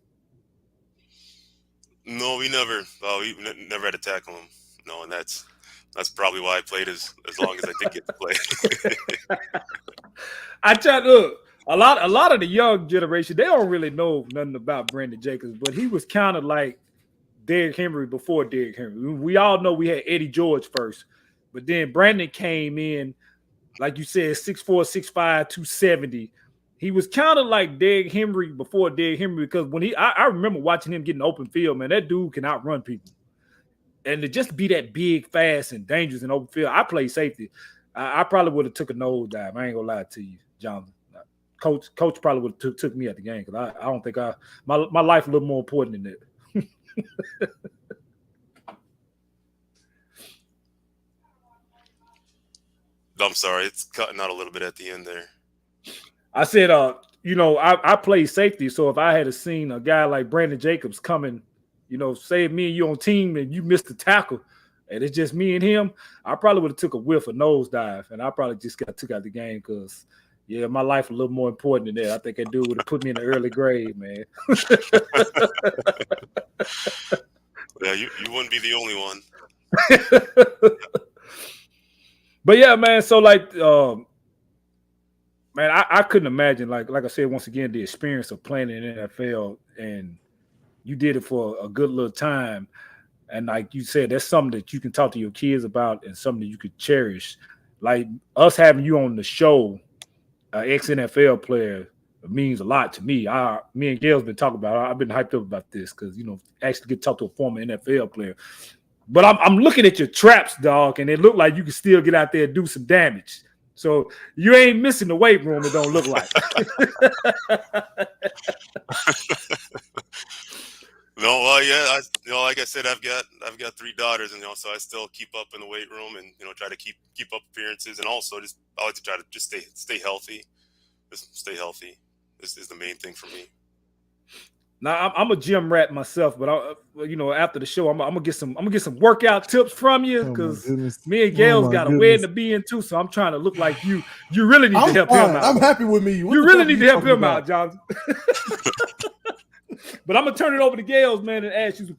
C: No, we never had to tackle him. No, and that's probably why I played as long as I did get to play.
B: I try to look. A lot of the young generation, they don't really know nothing about Brandon Jacobs, but he was kind of like Derrick Henry before Derrick Henry. We all know we had Eddie George first, but then Brandon came in, like you said, 6'4", 6'5", 270. He was kind of like Derrick Henry before Derrick Henry, because when I remember watching him get in open field, man, that dude can outrun people. And to just be that big, fast, and dangerous in open field, I played safety. I probably would have took a nosedive. I ain't gonna lie to you, Jonathan. Coach probably would have took me at the game, because I don't think my life a little more important than that.
C: I'm sorry, it's cutting out a little bit at the end there.
B: I said, I play safety, so if I had seen a guy like Brandon Jacobs coming, say me and you on team and you missed the tackle, and it's just me and him, I probably would have took a whiff, a nosedive, and I probably just got took out the game because, Yeah, my life a little more important than that. I think that dude would have put me in the early grade, man.
C: Yeah, you wouldn't be the only one.
B: But yeah, man. So like, man, I couldn't imagine like I said once again the experience of playing in the NFL, and you did it for a good little time. And like you said, that's something that you can talk to your kids about and something that you could cherish. Like us having you on the show, ex NFL player, means a lot to me. Me and Gail's been talking about it. I've been hyped up about this because actually get to talk to a former NFL player. But I'm looking at your traps, dog, and it look like you can still get out there and do some damage. So you ain't missing the weight room. It don't look like.
C: No, well, yeah, like I said, I've got 3 daughters, and so I still keep up in the weight room, and try to keep up appearances, and also just I like to try to just stay healthy. Just stay healthy. This is the main thing for me.
B: Now I'm a gym rat myself, but after the show, I'm gonna get some workout tips from you because me and Gail's got a wedding to be in too. So I'm trying to look like you. You really need to help him out.
A: I'm happy with me.
B: You really need to help him out, Jonathan. But I'm gonna turn it over to Gail's, man, and ask you some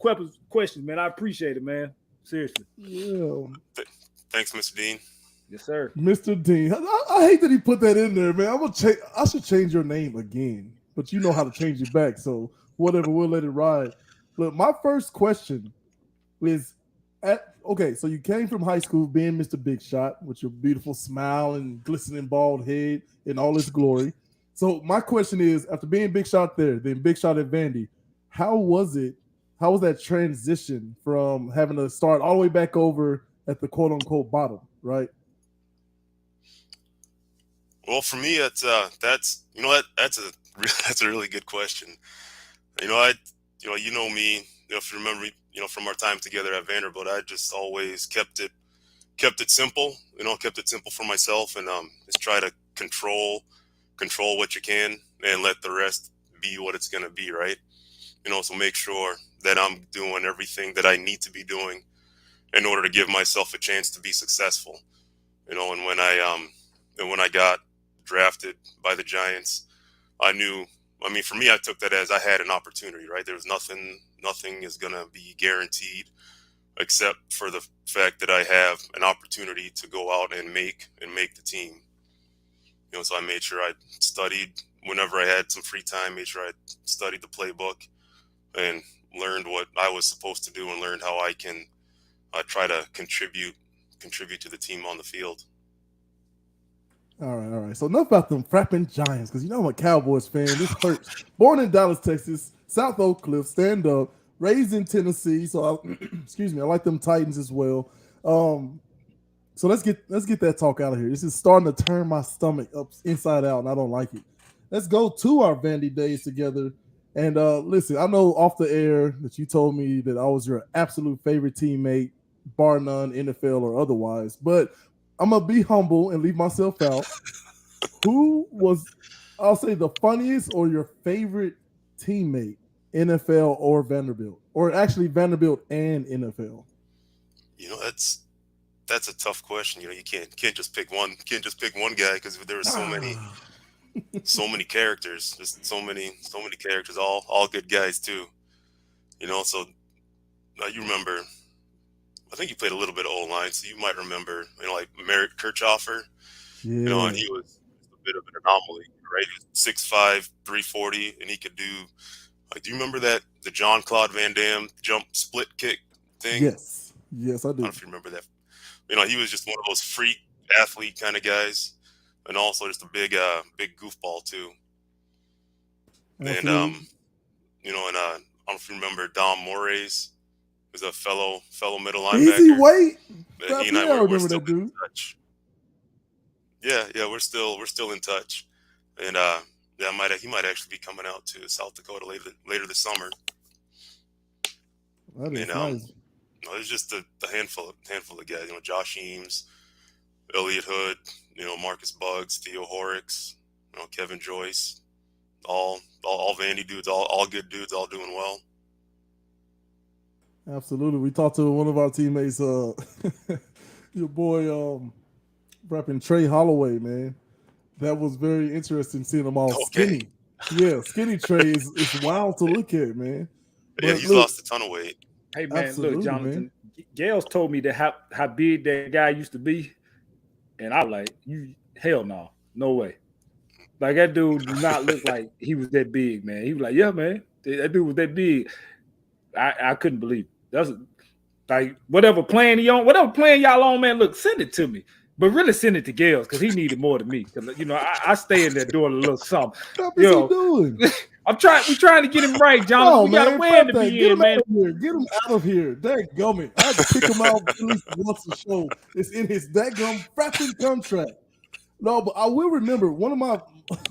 B: questions, man. I appreciate it, man. Seriously.
A: Yeah.
C: Thanks, Mr. Dean.
B: Yes, sir.
A: Mr. Dean. I hate that he put that in there, man. I should change your name again, but you know how to change it back. So whatever, we'll let it ride. Look, my first question is so you came from high school being Mr. Big Shot with your beautiful smile and glistening bald head in all its glory. So my question is, after being Big Shot there, then Big Shot at Vandy, how was it? How was that transition from having to start all the way back over at the quote unquote bottom, right?
C: Well, for me, that's a really good question. You know me. If you remember, from our time together at Vanderbilt, I just always kept it simple. Kept it simple for myself, and just try to control what you can and let the rest be what it's gonna be, right? So make sure that I'm doing everything that I need to be doing in order to give myself a chance to be successful. And when I got drafted by the Giants, I knew. I mean, for me, I took that as I had an opportunity, right? There was nothing is gonna be guaranteed, except for the fact that I have an opportunity to go out and make the team. So I made sure I studied whenever I had some free time. Made sure I studied the playbook and learned what I was supposed to do, and learned how I can try to contribute to the team on the field.
A: All right. So enough about them frapping Giants, because I'm a Cowboys fan. This hurts. Born in Dallas, Texas, South Oak Cliff, stand up. Raised in Tennessee, so excuse me. I like them Titans as well. So let's get that talk out of here. This is starting to turn my stomach up inside out, and I don't like it. Let's go to our Vandy days together. And listen, I know off the air that you told me that I was your absolute favorite teammate, bar none, NFL or otherwise. But I'm gonna be humble and leave myself out. Who was, I'll say, the funniest or your favorite teammate, NFL or Vanderbilt, or actually Vanderbilt and NFL?
C: That's a tough question. You can't just pick one. Can't just pick one guy because there are so many characters. Just so many characters. All good guys too. So you remember. I think you played a little bit of O-line, so you might remember. Like Merritt Kirchhoffer.
A: Yeah.
C: And he was a bit of an anomaly, right? He was 6'5", 340, and he could do. Like, do you remember the John Claude Van Damme jump split kick thing?
A: Yes, I do.
C: I don't know if you remember that. He was just one of those freak athlete kind of guys, and also just a big goofball too.
A: Absolutely.
C: And I don't know if you remember Dom Moraes, who's a fellow middle linebacker.
A: Easy weight.
C: He and I we're still in touch. Yeah, we're still in touch, and he might actually be coming out to South Dakota later this summer.
A: That is nice.
C: There's just a handful of guys. Josh Eames, Elliott Hood, Marcus Buggs, Theo Horrocks, Kevin Joyce, all Vandy dudes, all good dudes, all doing well.
A: Absolutely. We talked to one of our teammates, your boy, rapping Trey Holloway, man. That was very interesting seeing them all
C: Okay.
A: skinny. Yeah, skinny Trey is wild to look at, man.
C: Yeah,
A: But
C: he's
A: look,
C: lost a ton of weight.
B: Hey man, look,
A: absolutely, man.
B: Jonathan. Gales told me that how big that guy used to be, and I was like, you hell no, no way. Like that dude did not look like he was that big, man. He was like, yeah, man, that dude was that big. I couldn't believe it. That's like whatever plan y'all on, man. Look, send it to me. But really send it to Gales because he needed more than me. Because I stay in there doing a little something.
A: What is he doing?
B: We trying to get him right, Jonathan.
A: No,
B: we got a
A: man,
B: win
A: fuck
B: to
A: that.
B: be
A: Get
B: in,
A: him out
B: man.
A: of here. Get him out of here. Dadgummit. I had to kick him out at least once a show. It's in his dadgum frapping contract. No, but I will remember one of my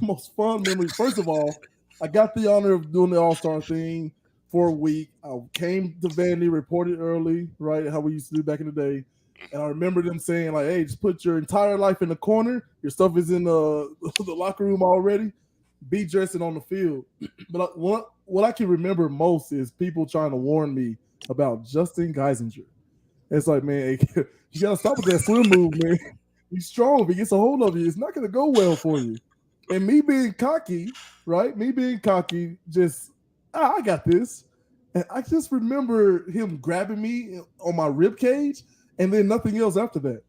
A: most fun memories. First of all, I got the honor of doing the All-Star thing for a week. I came to Vandy, reported early, right? How we used to do back in the day. And I remember them saying, like, hey, just put your entire life in the corner. Your stuff is in the locker room already. Be dressing on the field. But what I can remember most is people trying to warn me about Justin Geisinger. It's like, man, you got to stop with that swim move, man. He's strong. If he gets a hold of you, it's not going to go well for you. And me being cocky, right? Me being cocky, just, I got this. And I just remember him grabbing me on my rib cage and then nothing else after that.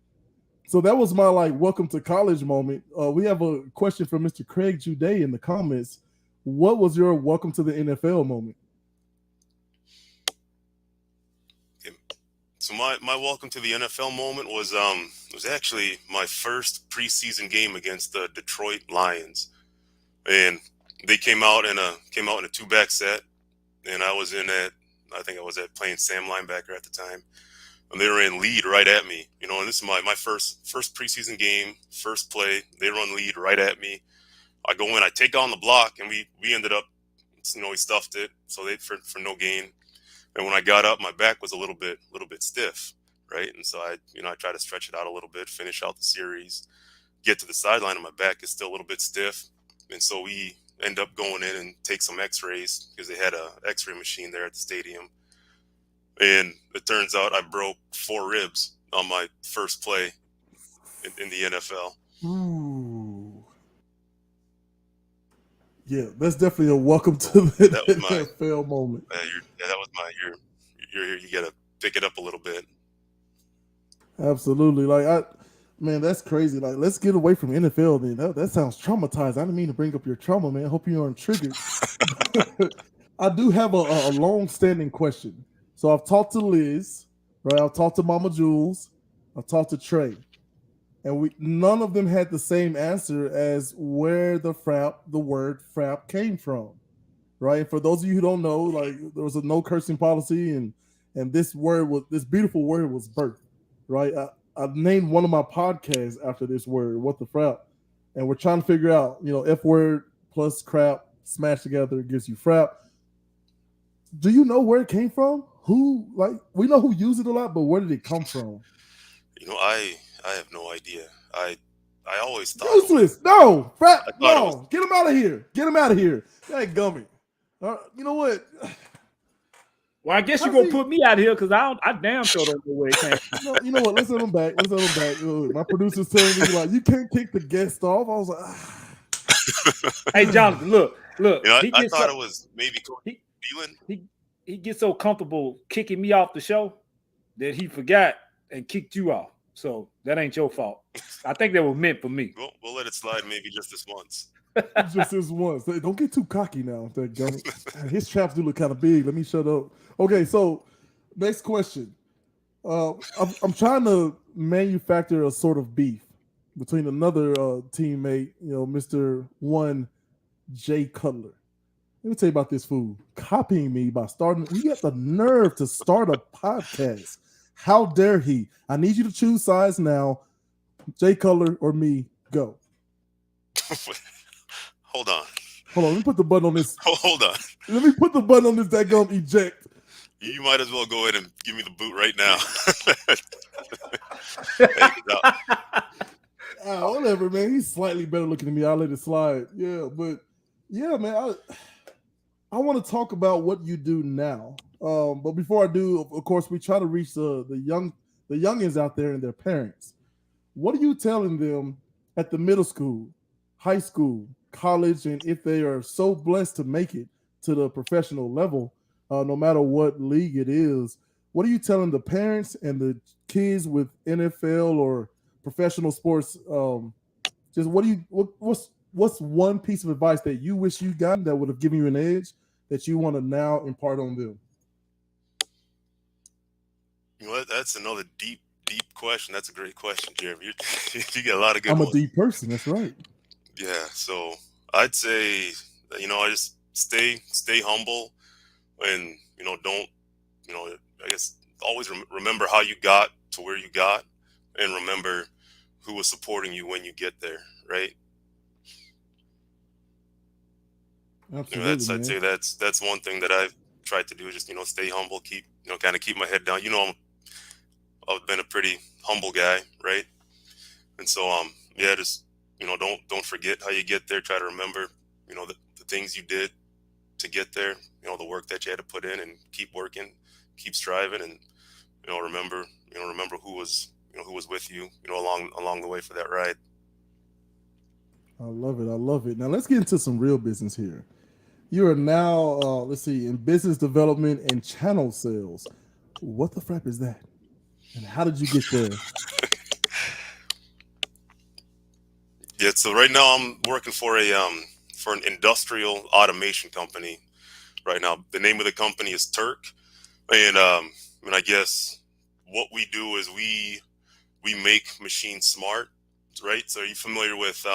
A: So that was my welcome to college moment. We have a question from Mr. Craig Jude in the comments. What was your welcome to the NFL moment?
C: So my welcome to the NFL moment was actually my first preseason game against the Detroit Lions, and they came out in a 2-back set, and I was at playing Sam linebacker at the time, and they were in lead right at me, and this is my first preseason game, first play. They run lead right at me. I go in, I take on the block, and we ended up, we stuffed it, so they for no gain. And when I got up, my back was a little bit stiff, right? And so I try to stretch it out a little bit, finish out the series, get to the sideline, and my back is still a little bit stiff. And so we end up going in and take some X-rays because they had a X-ray machine there at the stadium. And it turns out I broke 4 ribs on my first play in the NFL.
A: Ooh. Yeah, that's definitely a welcome to the NFL moment.
C: That was my you gotta pick it up a little bit.
A: Absolutely. Man, that's crazy. Let's get away from NFL then. That sounds traumatized. I didn't mean to bring up your trauma, man. I hope you aren't triggered. I do have a long-standing question. So I've talked to Liz, right? I've talked to Mama Jules. I've talked to Trey. And none of them had the same answer as where the word frap came from, right? For those of you who don't know, there was a no cursing policy, and this beautiful word was birthed, right? I named one of my podcasts after this word, what the frap, and we're trying to figure out, F word plus crap smashed together gives you frap. Do you know where it came from? We know who used it a lot, but where did it come from?
C: I have no idea. I always thought
A: useless. No, frap. No, get him out of here. Get him out of here. That gummy. You know what?
B: Well, I guess you're gonna put me out here because I damn sure don't know where it came from.
A: You know what? Let's let him back. My producer's telling me you can't kick the guest off. I was like,
B: Hey, Jonathan, look.
C: I thought it was maybe Thielen.
B: He gets so comfortable kicking me off the show that he forgot and kicked you off. So that ain't your fault. I think that was meant for me.
C: We'll let it slide maybe just this once.
A: Just this once. Don't get too cocky now. His traps do look kind of big. Let me shut up. Okay, so next question. I'm trying to manufacture a sort of beef between another teammate, Mr. One Jay Cutler. Let me tell you about this fool copying me by starting. He got the nerve to start a podcast. How dare he? I need you to choose sides now. Jay Cutler or me, go.
C: Hold on.
A: Let me put the button on this.
C: Hold on.
A: Let me put the button on this dadgum eject.
C: You might as well go ahead and give me the boot right now.
A: Whatever, man. He's slightly better looking than me. I'll let it slide. Yeah, but yeah, man. I want to talk about what you do now. But before I do, of course, we try to reach the youngins out there and their parents. What are you telling them at the middle school, high school, college, and if they are so blessed to make it to the professional level, no matter what league it is, what are you telling the parents and the kids with NFL or professional sports? Just what do you what's one piece of advice that you wish you gotten that would have given you an edge that you want to now impart on them?
C: You know what? That's another deep question. That's a great question, Jeremy. You get a lot of good
A: I'm a
C: ones.
A: deep person. That's right.
C: Yeah. So I'd say, I just stay humble, and don't, I guess always remember how you got to where you got, and remember who was supporting you when you get there, right?
A: Absolutely,
C: I'd
A: man.
C: say that's one thing that I've tried to do is just stay humble, keep kind of keep my head down. I've been a pretty humble guy, right? And so yeah, just don't forget how you get there. Try to remember the things you did to get there. The work that you had to put in, and keep working, keep striving, and remember who was with you along the way for that ride.
A: I love it. I love it. Now let's get into some real business here. You are now, let's see, in business development and channel sales. What the frap is that? And how did you get there?
C: Yeah, so right now I'm working for an industrial automation company. Right now, the name of the company is Turk, and I guess what we do is we make machines smart, right? So are you familiar with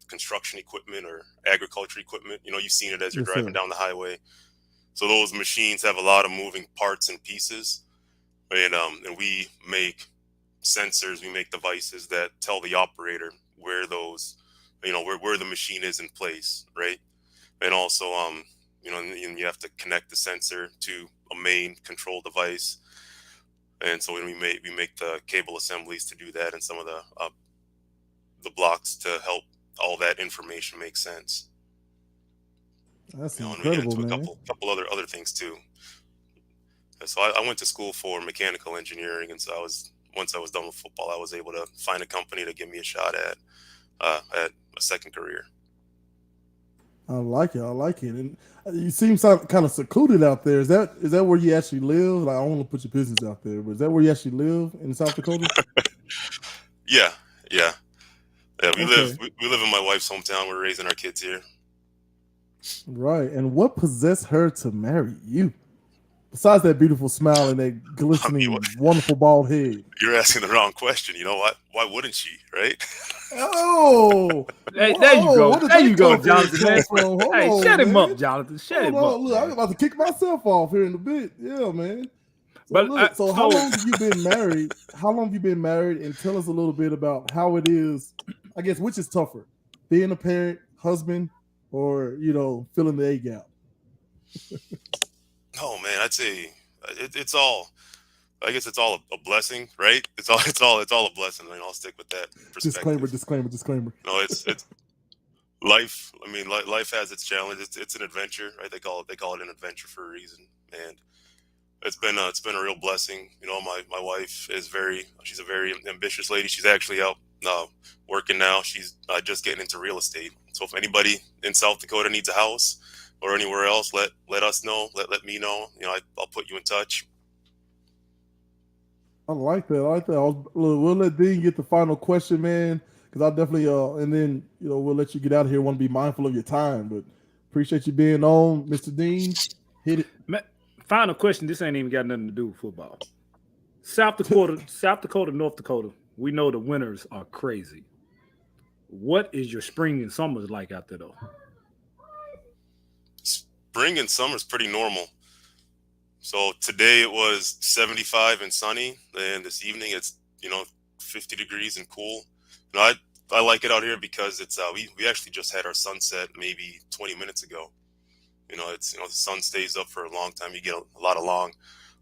C: construction equipment or agriculture equipment? You've seen it as you're
A: Yes,
C: driving
A: sir.
C: down the highway. So those machines have a lot of moving parts and pieces, and we make sensors, we make devices that tell the operator where those, where the machine is in place, right? And also, and you have to connect the sensor to a main control device. And so when we make the cable assemblies to do that, and some of the blocks to help all that information make sense.
A: That's
C: And we get
A: incredible,
C: into a
A: man.
C: couple other things too. So I went to school for mechanical engineering, and so once I was done with football, I was able to find a company to give me a shot at a second career.
A: I like it. I like it. And you seem kind of secluded out there. Is that where you actually live? Like, I don't want to put your business out there, but is that where you actually live in South Dakota?
C: Yeah, yeah, yeah.
A: Okay.
C: We live in my wife's hometown. We're raising our kids here.
A: Right. And what possessed her to marry you? Besides that beautiful smile and that
C: I mean,
A: glistening, wonderful bald head.
C: you're asking the wrong question. You know what? Why wouldn't she, right?
A: Oh,
B: Hey, there you
A: whoa.
B: go.
A: Where did
B: There
A: that
B: you go,
A: confidence
B: Jonathan,
A: come
B: man.
A: from? Hold
B: Hey,
A: on,
B: shut him up,
A: man.
B: Jonathan. Shut
A: Hold
B: him up,
A: on. Look, I'm
B: man.
A: about to kick myself off here in a bit. Yeah, man. So
B: But
A: look, so how
B: so
A: long have you been married? How long have you been married? And tell us a little bit about how it is, I guess, which is tougher, being a parent, husband, or filling the A gap?
C: Oh man, I'd say it's all. I guess it's all a blessing, right? It's all a blessing. I'll stick with that
A: Disclaimer,
C: perspective.
A: disclaimer, disclaimer.
C: It's life. I mean, life has its challenges. It's an adventure, right? They call it an adventure for a reason, and it's been a real blessing. My wife she's a very ambitious lady. She's actually out working now. She's just getting into real estate. So if anybody in South Dakota needs a house or anywhere else, let us know. Let me know. I'll put you in touch.
A: I like that. I like that. We'll let Dean get the final question, man, because I definitely and then we'll let you get out of here. Want to be mindful of your time, but appreciate you being on, Mr. Dean. Hit it.
B: final question. This ain't even got nothing to do with football. South Dakota, North Dakota. We know the winters are crazy. What is your spring and summers like out there, though?
C: Spring and summer is pretty normal. So today it was 75 and sunny, and this evening it's 50 degrees and cool. I like it out here because it's we actually just had our sunset maybe 20 minutes ago. It's the sun stays up for a long time. You get a lot of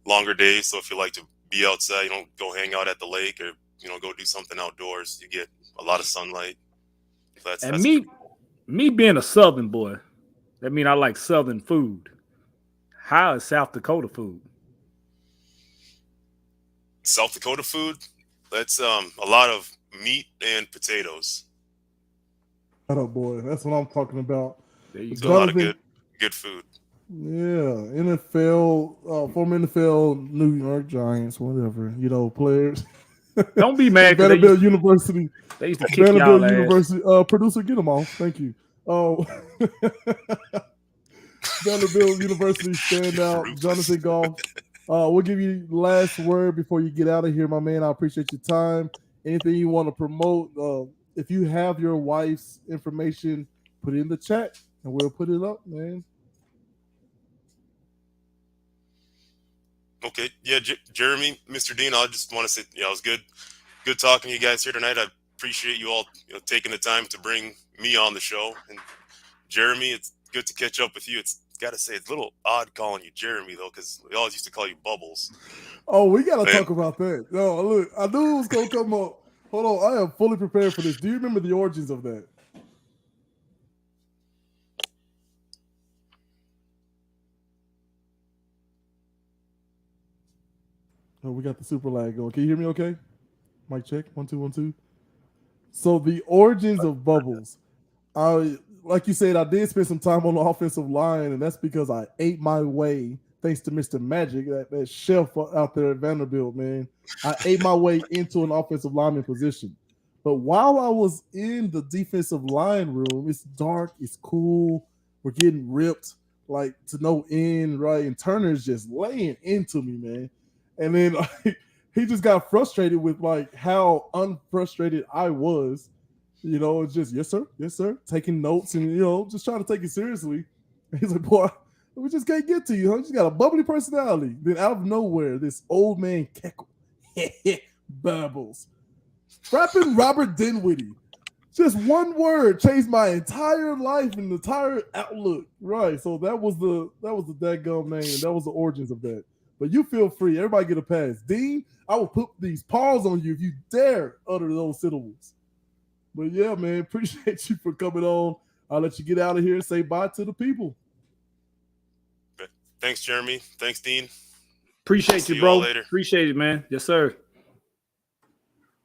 C: longer days. So if you like to be outside, go hang out at the lake or go do something outdoors. You get a lot of sunlight. So
B: And
C: that's
B: me being a Southern boy, that mean I like Southern food. How is South Dakota food?
C: South Dakota food. That's a lot of meat and potatoes.
A: Oh boy, that's what I'm talking about.
B: There you
C: It's a
B: go.
C: lot of
A: Jonathan,
C: good food.
A: yeah, NFL, former NFL, New York Giants, whatever, players.
B: Don't be mad because
A: Vanderbilt University,
B: they used to kick
A: Vanderbilt
B: y'all ass.
A: University, producer, get them off. Thank you. Oh, Vanderbilt University standout,
C: Ruthless.
A: Jonathan Goff. We'll give you the last word before you get out of here, my man. I appreciate your time. Anything you want to promote? If you have your wife's information, put it in the chat and we'll put it up, man.
C: Okay, yeah, Jeremy, Mr. Dean, I just want to say, it was good talking to you guys here tonight. I appreciate you all taking the time to bring me on the show. And Jeremy, it's good to catch up with you. It's got to say, it's a little odd calling you Jeremy, though, because we always used to call you Bubbles.
A: Oh, we got to
C: Man.
A: talk about that. No, look, I knew it was going to come up. Hold on, I am fully prepared for this. Do you remember the origins of that? Oh, we got the super lag going. Can you hear me okay? Mic check. 1 2 1 2. So the origins of Bubbles. Like you said, I did spend some time on the offensive line, and that's because I ate my way, thanks to Mr. Magic, that chef out there at Vanderbilt, man. I ate my way into an offensive lineman position. But while I was in the defensive line room, it's dark, it's cool, we're getting ripped like to no end, right? And Turner's just laying into me, man. And then he just got frustrated with like how unfrustrated I was. It's just yes sir, taking notes and just trying to take it seriously. And he's like, boy, we just can't get to you, huh? You just got a bubbly personality. Then out of nowhere, this old man cackle, babbles, rapping Robert Dinwiddie. Just one word changed my entire life and entire outlook. Right. So that was the dadgum name, and that was the origins of that. But you feel free. Everybody get a pass. Dean, I will put these paws on you if you dare utter those syllables. But yeah, man, appreciate you for coming on. I'll let you get out of here and say bye to the people.
C: Thanks, Jeremy. Thanks, Dean.
B: Appreciate you, bro. Appreciate it, man. Yes, sir.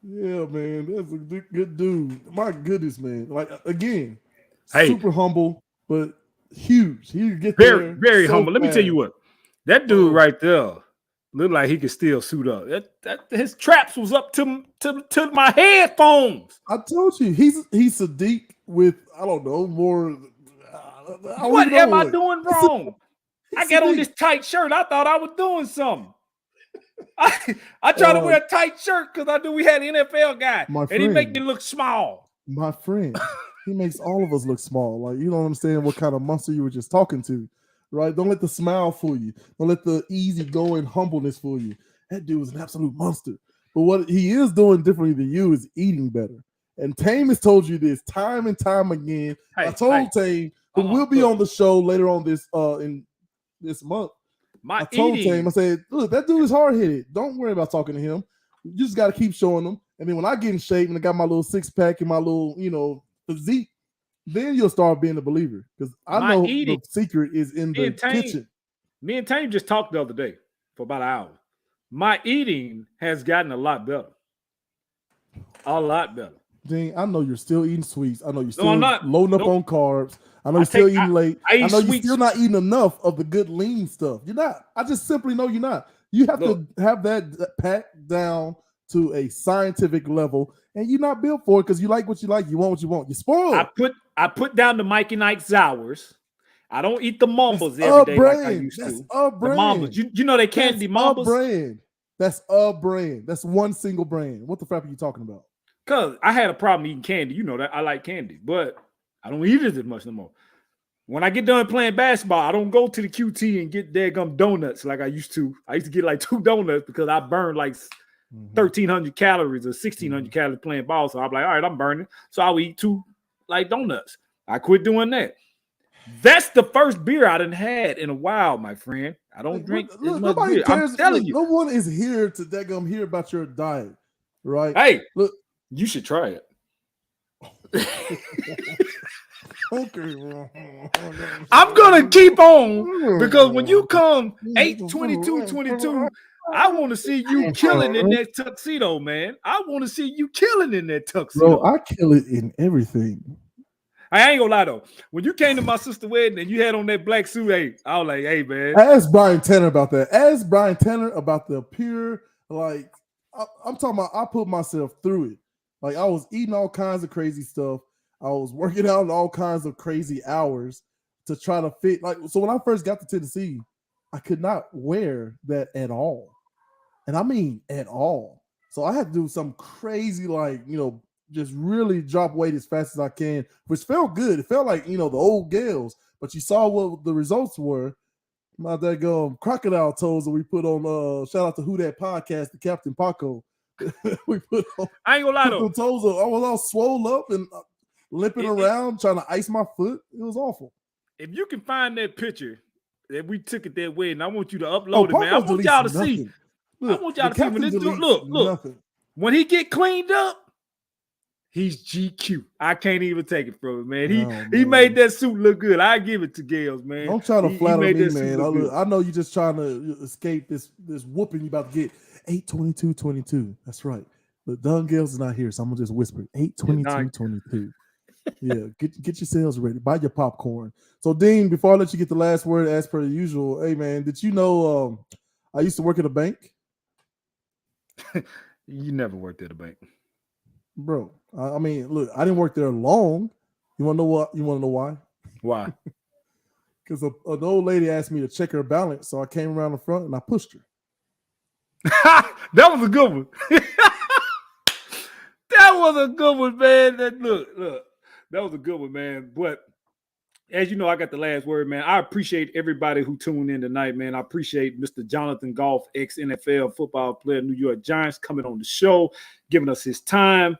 A: Yeah, man, that's a good dude. My goodness, man. Like again,
B: hey,
A: super humble, but huge. He get
B: very,
A: there
B: very
A: so
B: humble. Let me tell you what, that dude right there looked like he could still suit up. That his traps was up to my headphones.
A: I told you, he's Sadiq with I don't know more.
B: What am I doing wrong? I got on this tight shirt. I thought I was doing something. I try to wear a tight shirt because I knew we had an NFL guy, and he make me look small.
A: My friend, he makes all of us look small. Like you don't understand what kind of monster you were just talking to, right? Don't let the smile fool you. Don't let the easygoing humbleness fool you. That dude is an absolute monster. But what he is doing differently than you is eating better. And Tame has told you this time and time again. I told Tame, who will be on the show later on in this month. I told Tame, I said, look, that dude is hard-headed. Don't worry about talking to him. You just got to keep showing him. And then when I get in shape and I got my little six-pack and my little, physique, then you'll start being a believer. Because I know the secret is in the kitchen.
B: Me and Tame just talked the other day for about an hour. My eating has gotten a lot better. A lot better.
A: Dean, I know you're still eating sweets. I know you're still loading up on carbs. I know you're still eating late. I know you're still not eating enough of the good lean stuff. You're not. I just simply know you're not. You have to have that packed down to a scientific level, and you're not built for it because you like what you like. You want what you want. You're spoiled.
B: I put down the Mikey Night Sours. I don't eat the Mambas every day like I used to.
A: That's a brand.
B: The Mambas. You know they can't be Mambas?
A: That's a brand. That's a brand. That's one single brand. What the crap are you talking about?
B: Because I had a problem eating candy. You know that I like candy, but I don't eat it as much no more. When I get done playing basketball, I don't go to the QT and get daggum donuts like I used to. I used to get like 2 donuts because I burned like 1,300 calories or 1,600 calories playing ball. So I'm like, all right, I'm burning. So I'll eat 2 like donuts. I quit doing that. That's the first beer I done had in a while, my friend. I don't drink as much beer.
A: Cares.
B: I'm telling you.
A: No one is here to daggum hear about your diet, right?
B: Hey, look. You should try it.
A: Okay.
B: I'm gonna keep on because when you come 8/22/22, I want to see you killing in that tuxedo, man. I want to see you killing in that tuxedo.
A: Bro, I kill it in everything.
B: I ain't gonna lie though. When you came to my sister's wedding and you had on that black suit, hey, I was like, hey man.
A: Ask Brian Tanner about that. Ask Brian Tanner about the pure, like, I'm talking about, I put myself through it. Like, I was eating all kinds of crazy stuff. I was working out in all kinds of crazy hours to try to fit. Like, so when I first got to Tennessee, I could not wear that at all. And I mean at all. So I had to do some crazy, like, just really drop weight as fast as I can, which felt good. It felt like, the old gals. But you saw what the results were. My daggone crocodile toes that we put on, shout out to Who That Podcast, the Captain Paco. We put on,
B: I ain't gonna lie though.
A: the toes on. I was all swole up and limping around trying to ice my foot. It was awful.
B: If you can find that picture that we took at that wedding, I want you to upload it, man. I
A: Paco
B: want y'all to
A: nothing.
B: see.
A: Look,
B: I want y'all to see when this dude, look.
A: Nothing.
B: When he get cleaned up, he's GQ. I can't even take it from him, man. He made that suit look good. I give it to Gales, man.
A: Don't try to flatter me, man. I know you're just trying to escape this whooping you about to get. 8:22:22. That's right. But Don Gales is not here, so I'm gonna just whisper 8:22:22. Yeah, get your sales ready. Buy your popcorn. So, Dean, before I let you get the last word, as per usual, hey man, did you know I used to work at a bank?
B: You never worked at a bank,
A: bro. I mean, look, I didn't work there long. You want to know what? You want to know why?
B: Why?
A: Because an old lady asked me to check her balance, so I came around the front and I pushed her.
B: That was a good one. That was a good one, man. Look, that was a good one, man. But as you know, I got the last word, man. I appreciate everybody who tuned in tonight, man. I appreciate Mr. Jonathan Goff, ex-NFL football player, New York Giants, coming on the show, giving us his time.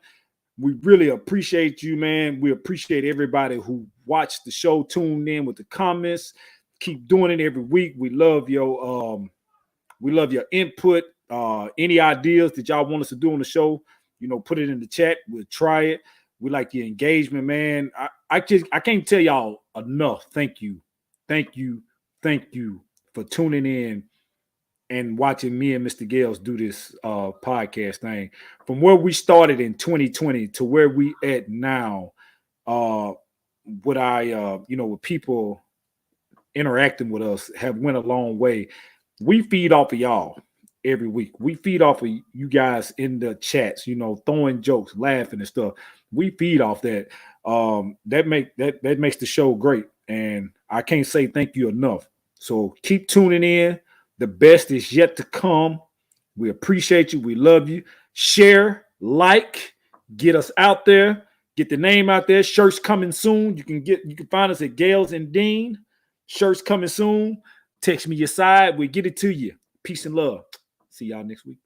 B: We really appreciate you, man. We appreciate everybody who watched the show, tuned in with the comments. Keep doing it every week. We love your input. Any ideas that y'all want us to do on the show, put it in the chat. We'll try it. We like your engagement, man. I can't tell y'all enough. Thank you for tuning in and watching me and Mr. Gales do this podcast thing. From where we started in 2020 to where we at now, with people interacting with us have went a long way. We feed off of y'all every week. We feed off of you guys in the chats, throwing jokes, laughing and stuff. We feed off that. That makes the show great. And I can't say thank you enough. So keep tuning in. The best is yet to come. We appreciate you. We love you. Share, like, get us out there. Get the name out there. Shirts coming soon. You can find us at Gales and Dean. Shirts coming soon. Text me your side. We'll get it to you. Peace and love. See y'all next week.